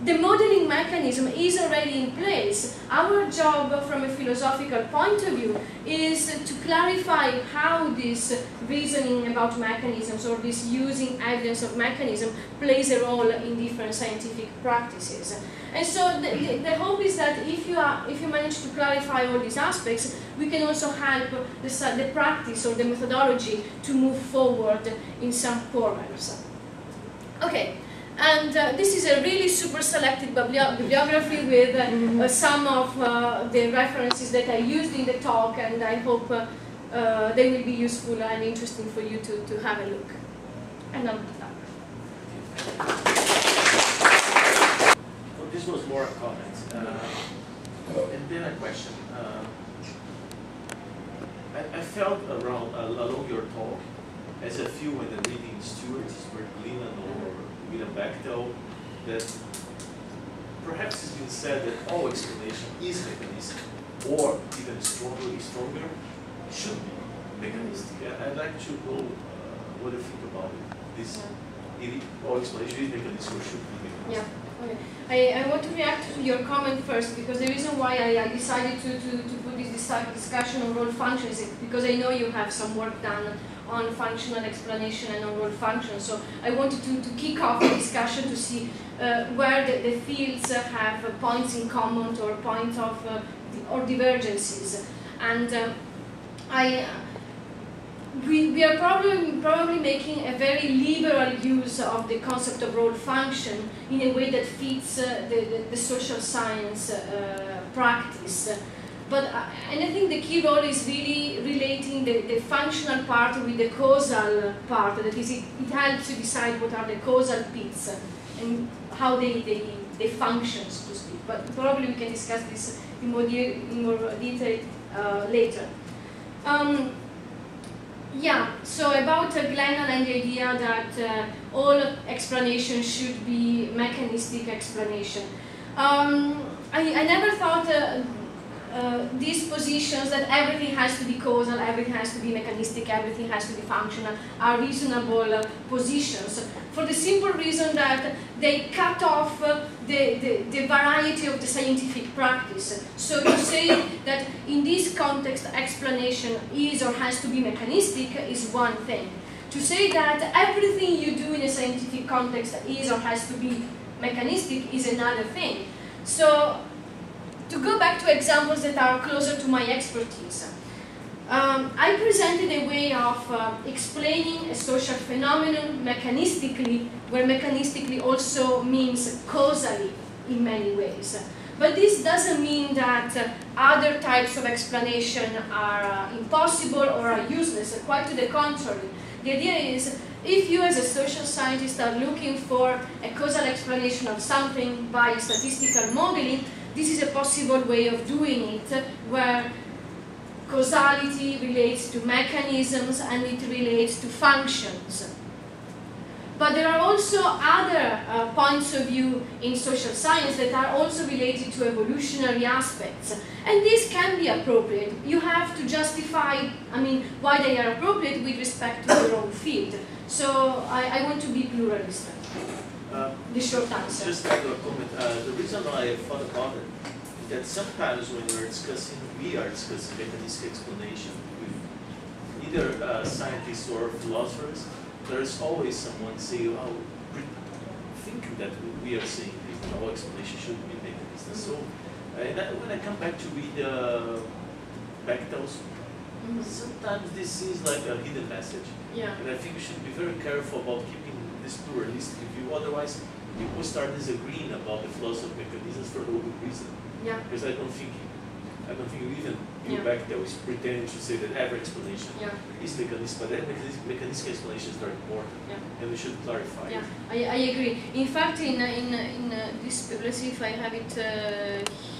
The modeling mechanism is already in place. Our job from a philosophical point of view is to clarify how this reasoning about mechanisms or this using evidence of mechanism plays a role in different scientific practices. And so the hope is that if you manage to clarify all these aspects, we can also help the practice or the methodology to move forward in some corners. Okay. And this is a really super selected bibliography with some of the references that I used in the talk, and I hope they will be useful and interesting for you to have a look. And I'm done. Well, this was more a comment. And then a question. I felt along your talk as a few when the reading Stewart's were Glennon or William Bechtel, that perhaps it's been said that all explanation is mechanistic, or even stronger, should be mechanistic. I'd like to know what you think about it. This all explanation is mechanistic or should be mechanistic. Yeah. Okay. I want to react to your comment first, because the reason why I decided to put this discussion on role functions is because I know you have some work done on functional explanation and on role functions. So I wanted to kick off the discussion to see where the fields have points in common or points of or divergences. And we are probably making a very liberal use of the concept of role function in a way that fits the social science practice. And I think the key role is really relating the functional part with the causal part. That is, it helps you decide what are the causal bits and how they function, so to speak. But probably we can discuss this in more detail later. Yeah, so about Glennon and the idea that all explanation should be mechanistic explanation. I never thought these positions that everything has to be causal, everything has to be mechanistic, everything has to be functional are reasonable positions, for the simple reason that they cut off the variety of the scientific practice. So to say that in this context explanation is or has to be mechanistic is one thing. To say that everything you do in a scientific context is or has to be mechanistic is another thing. So to go back to examples that are closer to my expertise, I presented a way of explaining a social phenomenon mechanistically, where mechanistically also means causally in many ways. But this doesn't mean that other types of explanation are impossible or are useless. Quite to the contrary. The idea is, if you as a social scientist are looking for a causal explanation of something by statistical modeling, this is a possible way of doing it, where causality relates to mechanisms and it relates to functions. But there are also other points of view in social science that are also related to evolutionary aspects. And this can be appropriate. You have to justify, why they are appropriate with respect to your own field. So I want to be pluralist. The short answer. Just a comment. The reason I thought about it, that sometimes when we are discussing mechanistic explanation with either scientists or philosophers, there's always someone saying, "Oh, thinking that we are saying this, all explanation should be mechanistic." So, when I come back to read Bechtel's, sometimes this seems like a hidden message. Yeah. And I think we should be very careful about keeping this pluralistic view. Otherwise, people start disagreeing about the philosophy of mechanisms for no good reason. Yeah. Because I don't think even Yeah. Bechtel is pretending to say that every explanation Yeah. is mechanistic, but that mechanistic explanation is very important, Yeah. and we should clarify Yeah, it. I agree. In fact, in this, let's see if I have it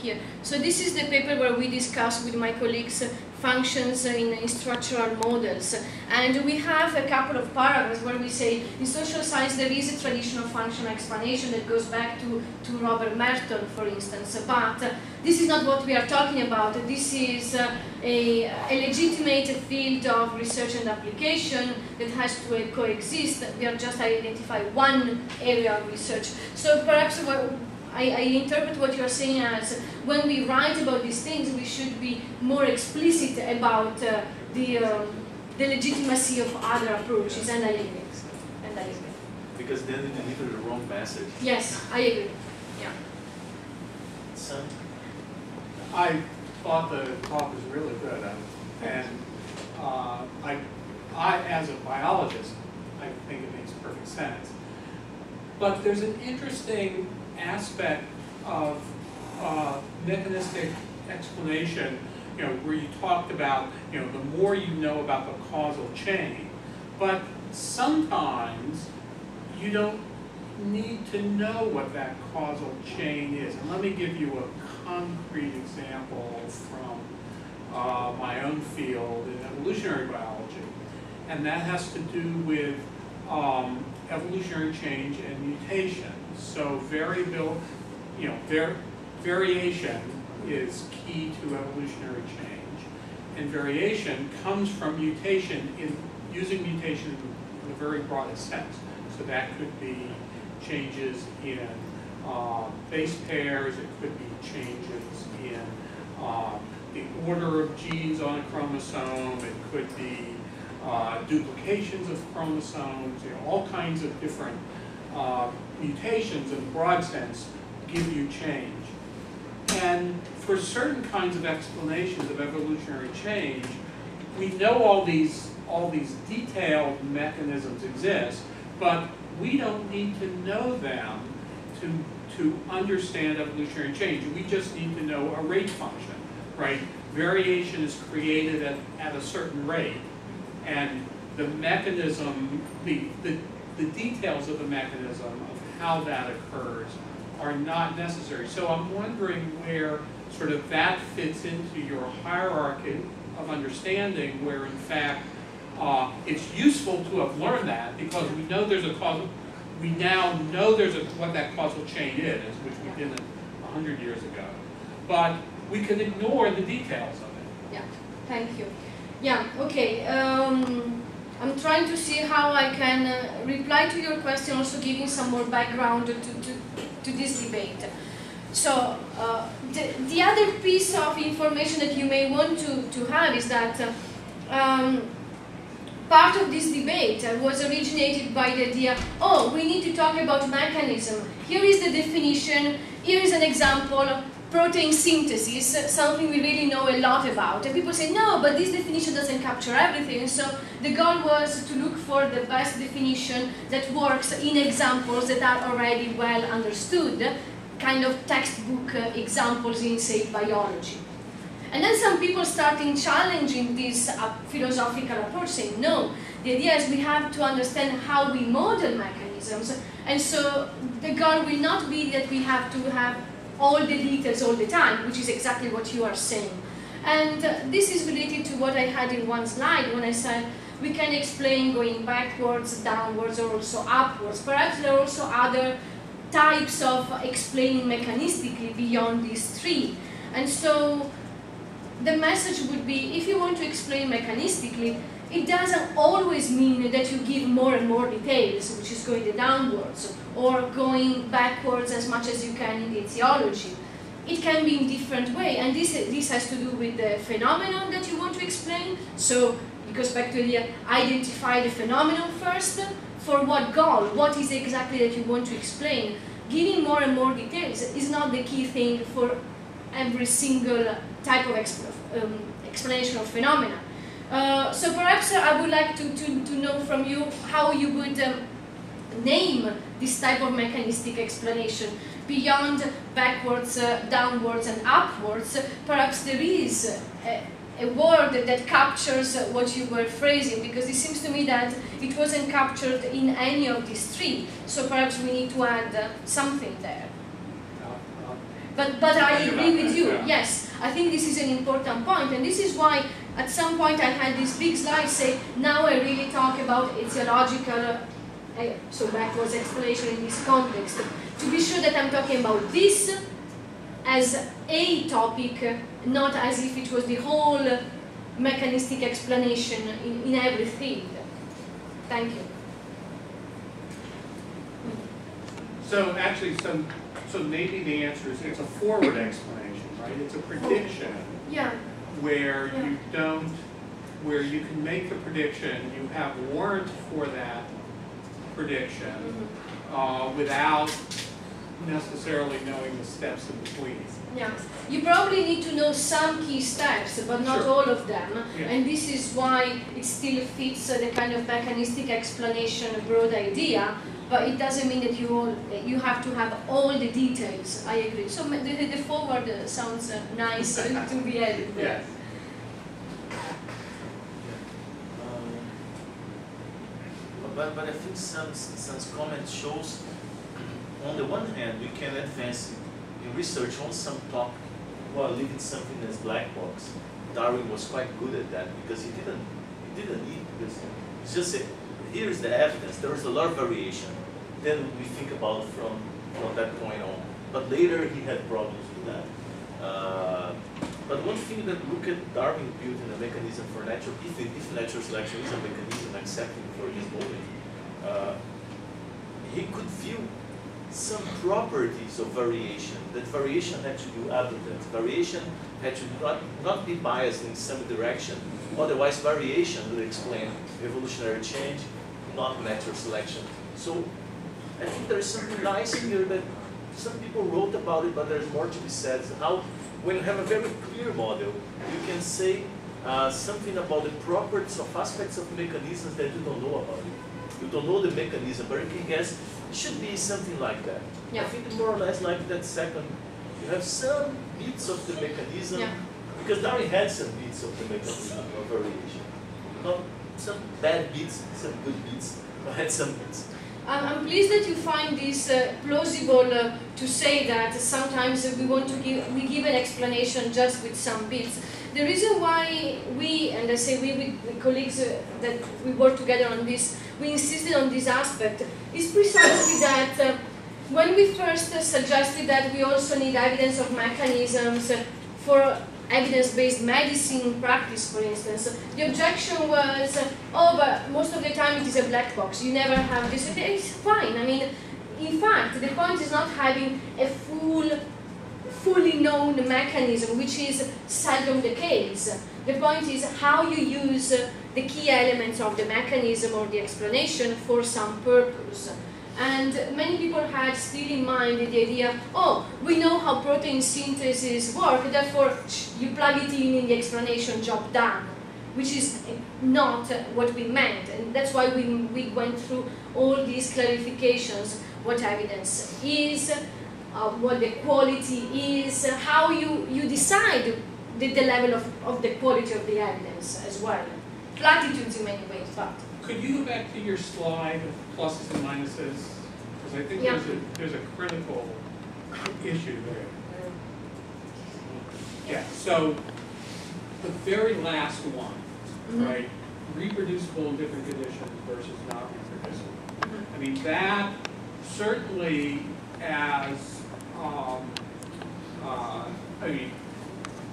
here. So this is the paper where we discuss with my colleagues functions in structural models. And we have a couple of paragraphs where we say, in social science there is a tradition of functional explanation that goes back to Robert Merton, for instance. But this is not what we are talking about. This is a legitimate field of research and application that has to coexist. We are just identifying one area of research. So perhaps I interpret what you are saying as when we write about these things, we should be more explicit about the legitimacy of other approaches, and I agree. Because then you deliver the wrong message. Yes, I agree. Yeah. Son? I thought the talk was really good, and I, as a biologist, I think it makes perfect sense. But there's an interesting aspect of mechanistic explanation, where you talked about, the more you know about the causal chain, but sometimes you don't need to know what that causal chain is. And let me give you a concrete example from my own field in evolutionary biology, and that has to do with evolutionary change and mutation. So variation is key to evolutionary change, and variation comes from mutation using mutation in the very broadest sense. So that could be changes in base pairs, it could be changes in the order of genes on a chromosome, it could be duplications of chromosomes, all kinds of different mutations in the broad sense give you change. And for certain kinds of explanations of evolutionary change, we know all these detailed mechanisms exist, but we don't need to know them to understand evolutionary change. We just need to know a rate function, right? Variation is created at a certain rate, and the mechanism, the details of the mechanism of how that occurs are not necessary. So I'm wondering where sort of that fits into your hierarchy of understanding, where in fact it's useful to have learned that because we know there's a causal, we now know what that causal chain is, which we didn't 100 years ago. But we can ignore the details of it. Yeah, thank you. Yeah, okay. I'm trying to see how I can reply to your question, also giving some more background to this debate. So, the other piece of information that you may want to have is that part of this debate was originated by the idea, oh, we need to talk about mechanism. Here is the definition, here is an example, protein synthesis, something we really know a lot about. And people say, no, but this definition doesn't capture everything. So the goal was to look for the best definition that works in examples that are already well understood, kind of textbook examples in, say, biology. And then some people started challenging this philosophical approach, saying, no, the idea is we have to understand how we model mechanisms. And so the goal will not be that we have to have all the details all the time, which is exactly what you are saying. And this is related to what I had in one slide when I said we can explain going backwards, downwards, or also upwards. Perhaps there are also other types of explaining mechanistically beyond these three. And so the message would be, if you want to explain mechanistically, it doesn't always mean that you give more and more details, which is going downwards, or going backwards as much as you can in the etiology. it can be in different way, and this has to do with the phenomenon that you want to explain. So it goes back to the identify the phenomenon first. For what goal? What is exactly that you want to explain? Giving more and more details is not the key thing for every single type of explanation of phenomena. So perhaps I would like to know from you how you would name this type of mechanistic explanation. Beyond backwards, downwards and upwards, perhaps there is a word that captures what you were phrasing, because it seems to me that it wasn't captured in any of these three, so perhaps we need to add something there. But I agree with you, yes, I think this is an important point, and this is why at some point I had this big slide say, now I really talk about etiological, so backwards explanation in this context, to be sure that I'm talking about this as a topic, not as if it was the whole mechanistic explanation in every field. Thank you. So actually, so maybe the answer is it's a forward explanation, right? It's a prediction. Yeah. Where you don't, where you can make the prediction, you have warrant for that prediction without necessarily knowing the steps in between. Yeah, you probably need to know some key steps, but not all of them. Yeah. And this is why it still fits the kind of mechanistic explanation, broad idea. But it doesn't mean that you have to have all the details. I agree. So the forward sounds nice to be added there. Yes. But I think some comment shows, on the one hand, we can advance in research on some topic while leaving something as black box. Darwin was quite good at that because he didn't need this. It's just here's the evidence. There was a lot of variation. Then we think about from that point on. But later he had problems with that. But one thing that look at Darwin built in a mechanism for natural, if natural selection is a mechanism accepting for his moment, he could view some properties of variation. That variation had to be abundant. Variation had to not be biased in some direction. Otherwise, variation would explain evolutionary change, not natural selection. So I think there's something nice here that some people wrote about it, but there's more to be said. How, when you have a very clear model, you can say something about the properties of aspects of mechanisms that you don't know about it. You don't know the mechanism, but you can guess it should be something like that. Yeah. I think more or less like that second. You have some bits of the mechanism, because Darwin had some bits of the mechanism of variation. Not some bad bits, some good bits, but had some bits. I'm pleased that you find this plausible to say that sometimes we want to give an explanation just with some bits. The reason why we, and I say we with colleagues that we work together on this, we insisted on this aspect, is precisely that when we first suggested that we also need evidence of mechanisms for evidence-based medicine practice, for instance, the objection was, oh, but most of the time it is a black box. You never have this. It's fine. I mean, in fact, the point is not having a fully known mechanism, which is seldom the case. The point is how you use the key elements of the mechanism or the explanation for some purpose. And many people had still in mind the idea, oh, we know how protein synthesis works, therefore you plug it in the explanation, job done, which is not what we meant. And that's why we went through all these clarifications, what evidence is, what the quality is, how you decide the level of the quality of the evidence as well. Platitudes in many ways, but. Could you go back to your slide of pluses and minuses? Because I think there's a critical issue there. Yeah, so the very last one, right? Reproducible in different conditions versus not reproducible. I mean, that certainly as, I mean,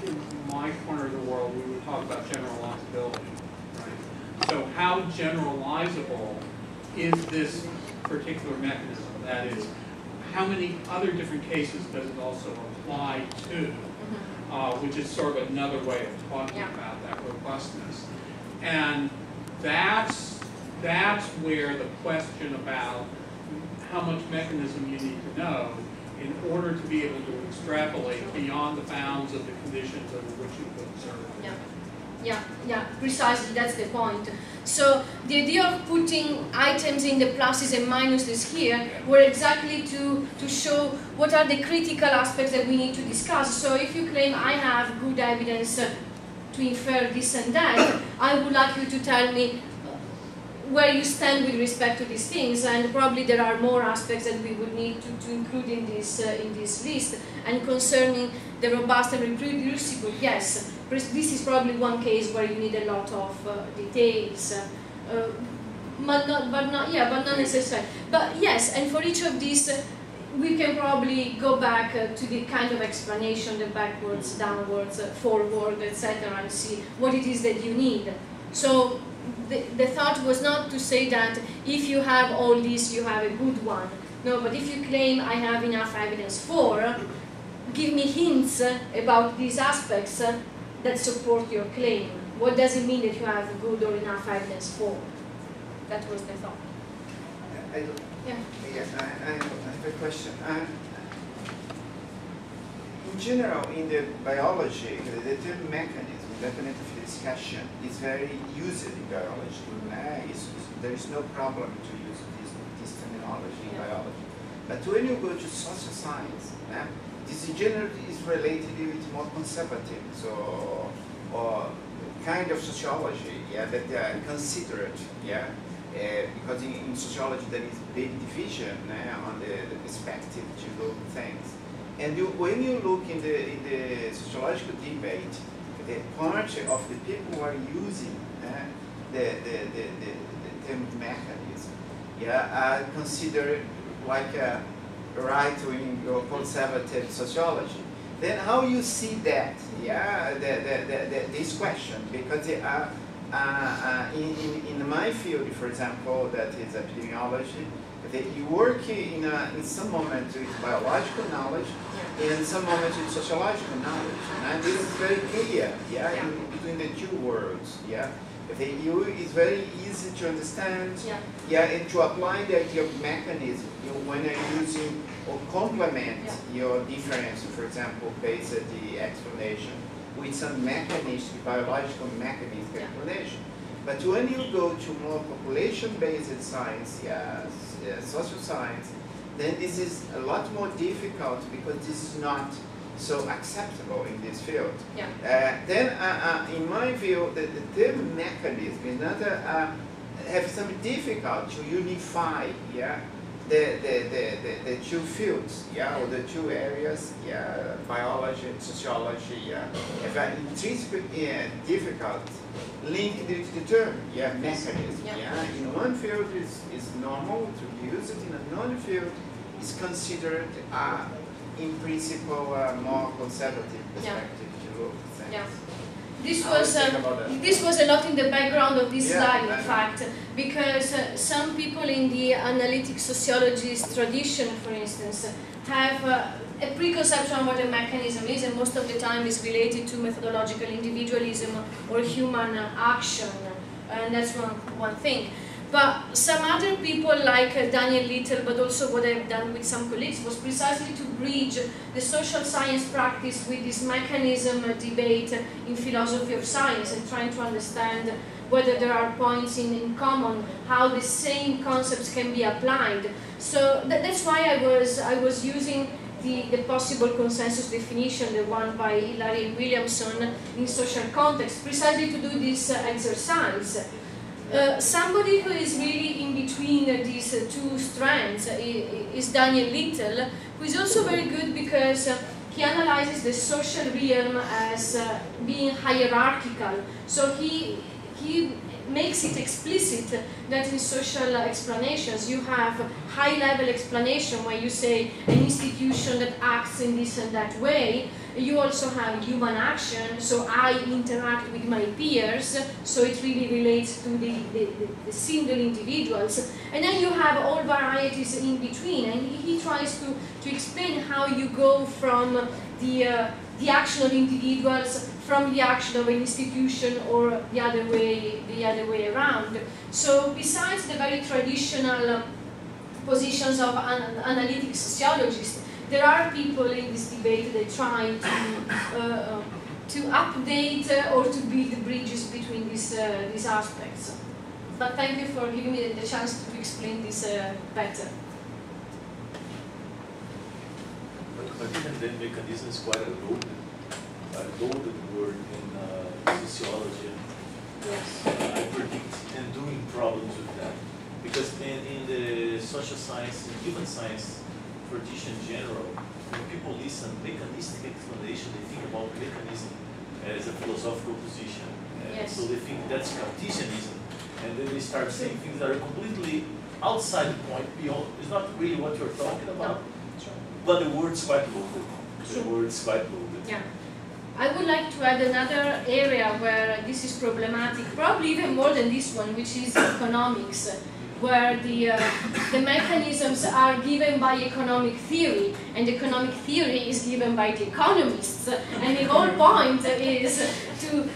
in my corner of the world, we would talk about generalizability. So how generalizable is this particular mechanism? That is, how many other different cases does it also apply to, which is sort of another way of talking about that robustness. And that's where the question about how much mechanism you need to know in order to be able to extrapolate beyond the bounds of the conditions under which you observe. Yeah, precisely, that's the point. So the idea of putting items in the pluses and minuses here were exactly to show what are the critical aspects that we need to discuss. So if you claim I have good evidence to infer this and that, I would like you to tell me where you stand with respect to these things, and probably there are more aspects that we would need to include in this list. And concerning the robust and reproducible, yes, this is probably one case where you need a lot of details, but not necessarily. But yes, and for each of these, we can probably go back to the kind of explanation, the backwards, downwards, forward, etc., and see what it is that you need. So the thought was not to say that if you have all this, you have a good one. No, but if you claim I have enough evidence for, give me hints about these aspects that support your claim. What does it mean that you have good or enough evidence for? That was the thought. I have a question. In general, in the biology, the term mechanism, definitely for discussion, is very used in biology. There is no problem to use this terminology in biology. But when you go to social science, this generally is related with more conservative, so or kind of sociology, that they are considered, because in sociology there is big division on the perspective to look things. And when you look in the sociological debate, the part of the people who are using the term mechanism, are considered like a right-wing or conservative sociology. Then how you see that? This question, because in my field, for example, that is epidemiology, you work in some moment with biological knowledge, and some moment with sociological knowledge, and this is very clear, in between the two worlds, It's very easy to understand, and to apply the idea of mechanism when you're using or complement your difference, for example, base the explanation with some mechanistic, biological mechanistic explanation. But when you go to more population-based science, social science, then this is a lot more difficult because this is not so acceptable in this field. Then, in my view, the term mechanism is not have some difficulty to unify, the two fields, or the two areas, biology and sociology, have an intrinsic difficult link to the term, mechanism. In one field is normal to use it, in another field is considered in principle more conservative perspective to look at things. This was a lot in the background of this slide, in fact, because some people in the analytic sociologist tradition, for instance, have a preconception of what a mechanism is, and most of the time is related to methodological individualism or human action, and that's one thing. But some other people, like Daniel Little, but also what I've done with some colleagues, was precisely to bridge the social science practice with this mechanism debate in philosophy of science, and trying to understand whether there are points in common, how the same concepts can be applied. So that's why I was using the possible consensus definition, the one by Hilary Williamson, in social context, precisely to do this exercise. Somebody who is really in between these two strands is Daniel Little, who is also very good because he analyzes the social realm as being hierarchical. So he makes it explicit that in social explanations you have high-level explanation where you say an institution that acts in this and that way, You also have human action, so I interact with my peers, so it really relates to the single individuals. And then you have all varieties in between, and he tries to explain how you go from the action of individuals, from the action of an institution, or the other way around. So besides the very traditional positions of analytic sociologists, there are people in this debate that try to update or to build bridges between these aspects. But thank you for giving me the chance to explain this better. But even then, mechanism is quite a loaded word in sociology. Yes. I predict and doing problems with that. Because in the social science, and human science tradition in general, when people listen mechanistic explanation, they think about mechanism as a philosophical position. Yes. So they think that's Cartesianism. And then they start saying things that are completely outside the point, beyond. It's not really what you're talking about. No. Sure. But the word's quite loaded. Sure. The word's quite loaded. Yeah. I would like to add another area where this is problematic, probably even more than this one, which is economics, where the mechanisms are given by economic theory, and economic theory is given by the economists. And the whole point is to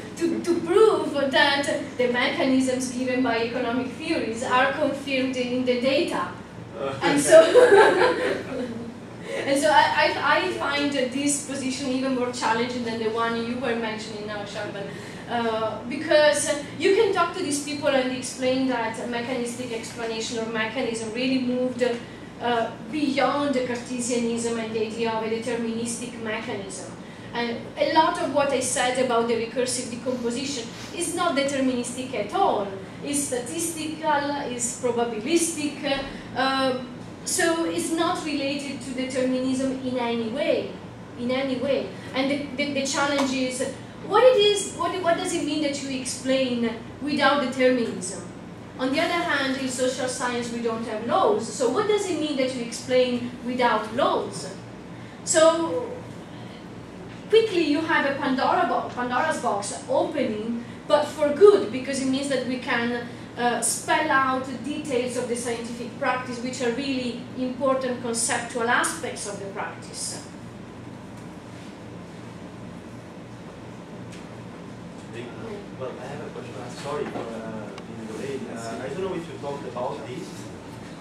prove that the mechanisms given by economic theories are confirmed in the data. And so I find this position even more challenging than the one you were mentioning now, Sharban. Because you can talk to these people and explain that mechanistic explanation or mechanism really moved beyond the Cartesianism and the idea of a deterministic mechanism. And a lot of what I said about the recursive decomposition is not deterministic at all. It's statistical, it's probabilistic, so it's not related to determinism in any way. And the challenge is, what does it mean that you explain without determinism? On the other hand, in social science we don't have laws, so what does it mean that you explain without laws? So quickly you have a Pandora's box opening, but for good, because it means that we can spell out details of the scientific practice, which are really important conceptual aspects of the practice. Well, I have a question. Sorry for being delayed. I don't know if you talked about this,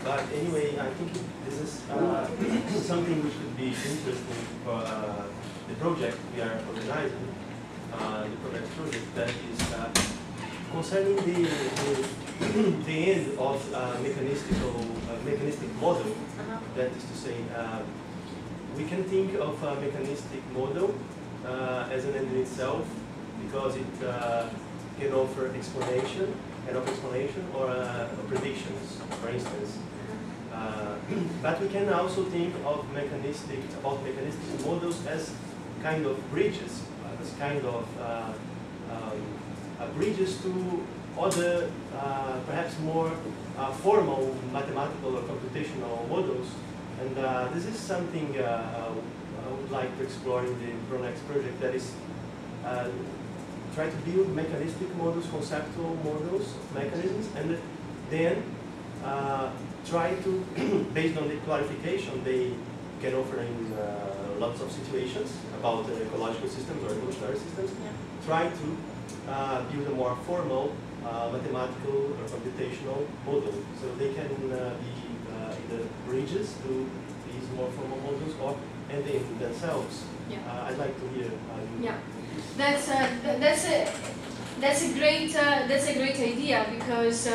but anyway, I think this is something which could be interesting for the project we are organizing, the Pronex project, that is concerning the end of mechanistic model. That is to say, we can think of a mechanistic model as an end in itself, because it can offer explanation or predictions, for instance. But we can also think of mechanistic models as kind of bridges, as kind of bridges to other, perhaps more formal mathematical or computational models. And this is something I would like to explore in the Pronex project, that is try to build mechanistic models, conceptual models of mechanisms, and then try to, based on the clarification they can offer in lots of situations about ecological systems or evolutionary systems, try to build a more formal mathematical or computational model. So they can be either bridges to these more formal models, or and they themselves. I'd like to hear you. That's a great idea, because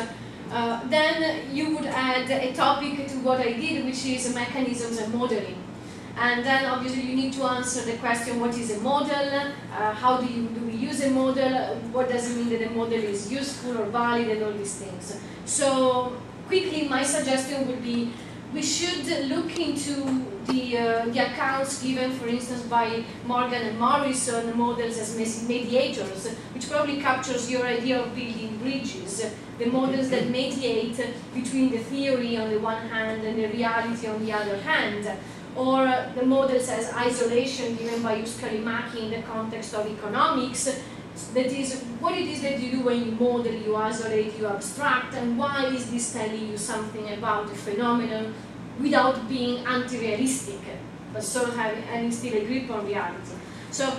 then you would add a topic to what I did, which is mechanisms and modeling. And then obviously you need to answer the question, what is a model? How do we use a model? What does it mean that a model is useful or valid, and all these things. So quickly, my suggestion would be, we should look into the accounts given, for instance, by Morgan and Morrison models as mediators, which probably captures your idea of building bridges, the models that mediate between the theory on the one hand and the reality on the other hand. or the models as isolation given by Uskari-Maki in the context of economics. That is, what it is that you do when you model, you isolate, you abstract, and why is this telling you something about the phenomenon without being anti-realistic, but sort of having still a grip on reality. So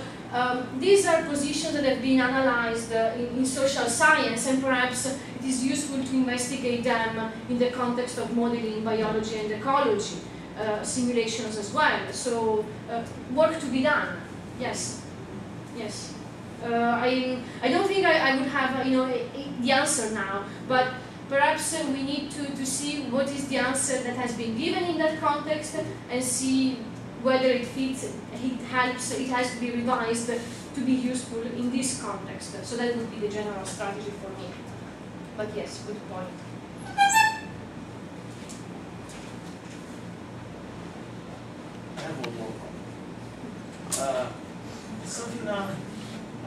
these are positions that have been analyzed in social science, and perhaps it is useful to investigate them in the context of modeling biology and ecology, simulations as well. So work to be done. Yes, yes. I don't think I would have the answer now, but perhaps we need to see what is the answer that has been given in that context and see whether it fits, it helps, it has to be revised to be useful in this context. So that would be the general strategy for me. But yes, good point. I have one more comment. Something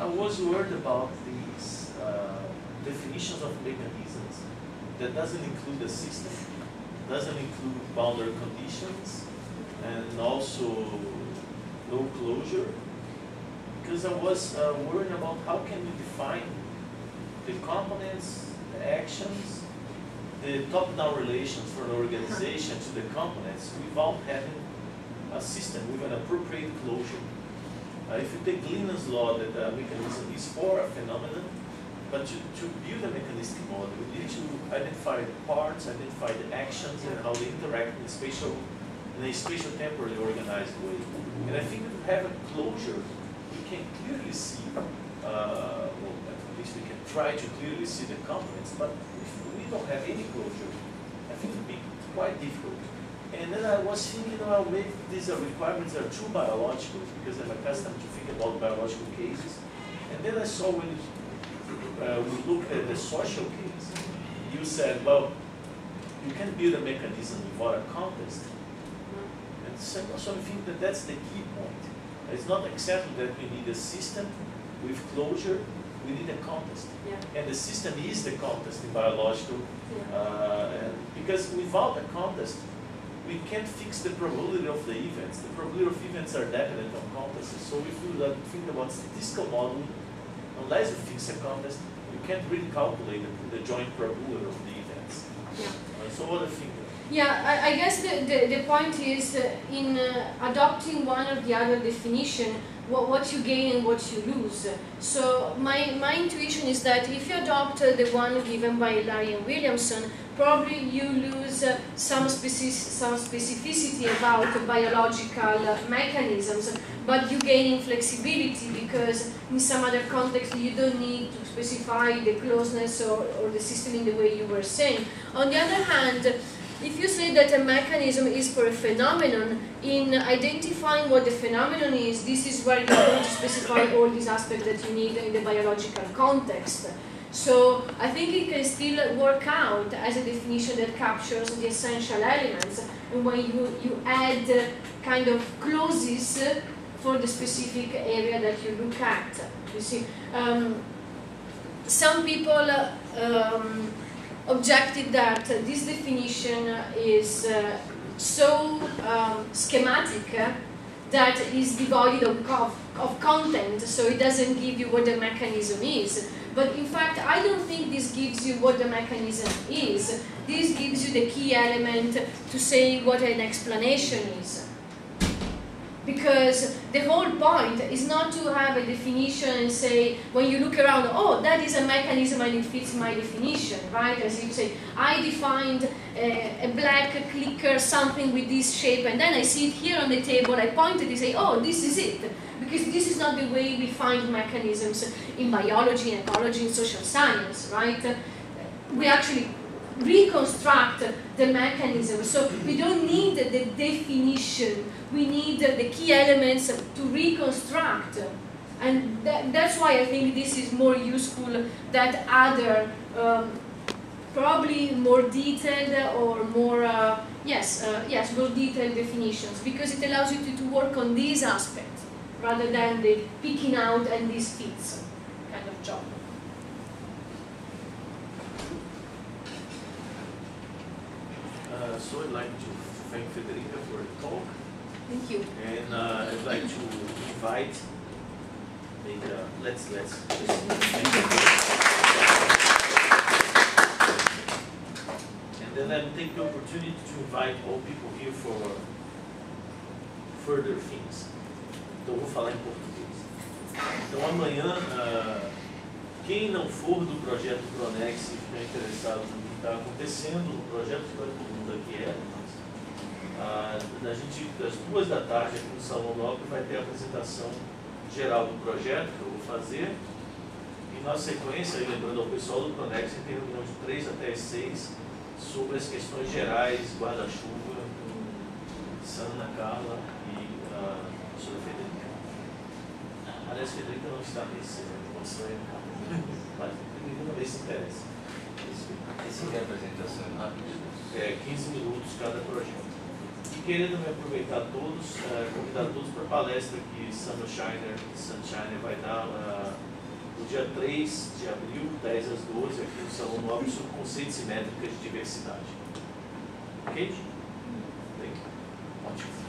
I was worried about these definitions of mechanisms that doesn't include the system, doesn't include boundary conditions, and also no closure. Because I was worried about how can we define the components, the actions, the top-down relations for an organization to the components without having a system with an appropriate closure. If you take Gleanan's law that the mechanism is for a phenomenon, but to build a mechanistic model, we need to identify the parts, identify the actions, and how they interact in a spatial-temporally organized way. And I think if we have a closure, we can clearly see, well, at least we can try to clearly see the components, but if we don't have any closure, I think it would be quite difficult. And then I was thinking, well, maybe these requirements are too biological, because I'm accustomed to think about biological cases. And then I saw when we looked at the social case, you said, well, you can build a mechanism without a context. And so I think that that's the key point. It's not acceptable that we need a system with closure, we need a context. Yeah. And the system is the context in biological, and because without a context, we can't fix the probability of the events. The probability of events are dependent on contexts. So if you think about statistical modeling, unless you fix a context, you can't really calculate the joint probability of the events. Yeah. So what do you think? Yeah, I guess the point is in adopting one or the other definition, what you gain and what you lose. So my intuition is that if you adopt the one given by Larry and Williamson, probably you lose some specificity about biological mechanisms, but you gain in flexibility because in some other context you don't need to specify the closeness or the system in the way you were saying. On the other hand, if you say that a mechanism is for a phenomenon, in identifying what the phenomenon is, this is where you're going to specify all these aspects that you need in the biological context. So I think it can still work out as a definition that captures the essential elements, and when you add kind of clauses for the specific area that you look at. You see, some people objected that this definition is so schematic that is devoid of content, so it doesn't give you what the mechanism is. But in fact, I don't think this gives you what the mechanism is. This gives you the key element to say what an explanation is. Because the whole point is not to have a definition and say, when you look around, oh, that is a mechanism and it fits my definition, right? As you say, I defined a black clicker, something with this shape, and then I see it here on the table, I point it and say, oh, this is it. Because this is not the way we find mechanisms in biology, in ecology, in social science, right? We actually reconstruct the mechanism. So we don't need the definition. We need the key elements to reconstruct. And that's why I think this is more useful than other, probably more detailed or more, more detailed definitions, because it allows you to work on these aspects rather than the picking out and this fits kind of job. So I'd like to thank Federica for the talk. Thank you. And I'd like to invite, let's and then I'll take the opportunity to invite all people here for further things. Então eu vou falar em português. Então amanhã, quem não for do projeto Pronex e ficar interessado no que está acontecendo no projeto, todo mundo aqui das 2 da tarde aqui no Salão Nobre vai ter a apresentação geral do projeto que eu vou fazer. E na sequência, lembrando ao pessoal do Pronex, tem reunião de 3 até as 6 sobre as questões gerais, guarda-chuva, Sana, Carla e a professora Federica. Aliás, Federica não está nesse demonstração, mas Federica também se interessa. Essa é a apresentação rápida. 15 minutos cada projeto. E queria também aproveitar todos, convidar todos para a palestra que Sunshiner vai dar no dia 3 de abril, 10 às 12, aqui no Salão Nobre, sobre conceitos e métricas de diversidade. Ok? Bem, ótimo.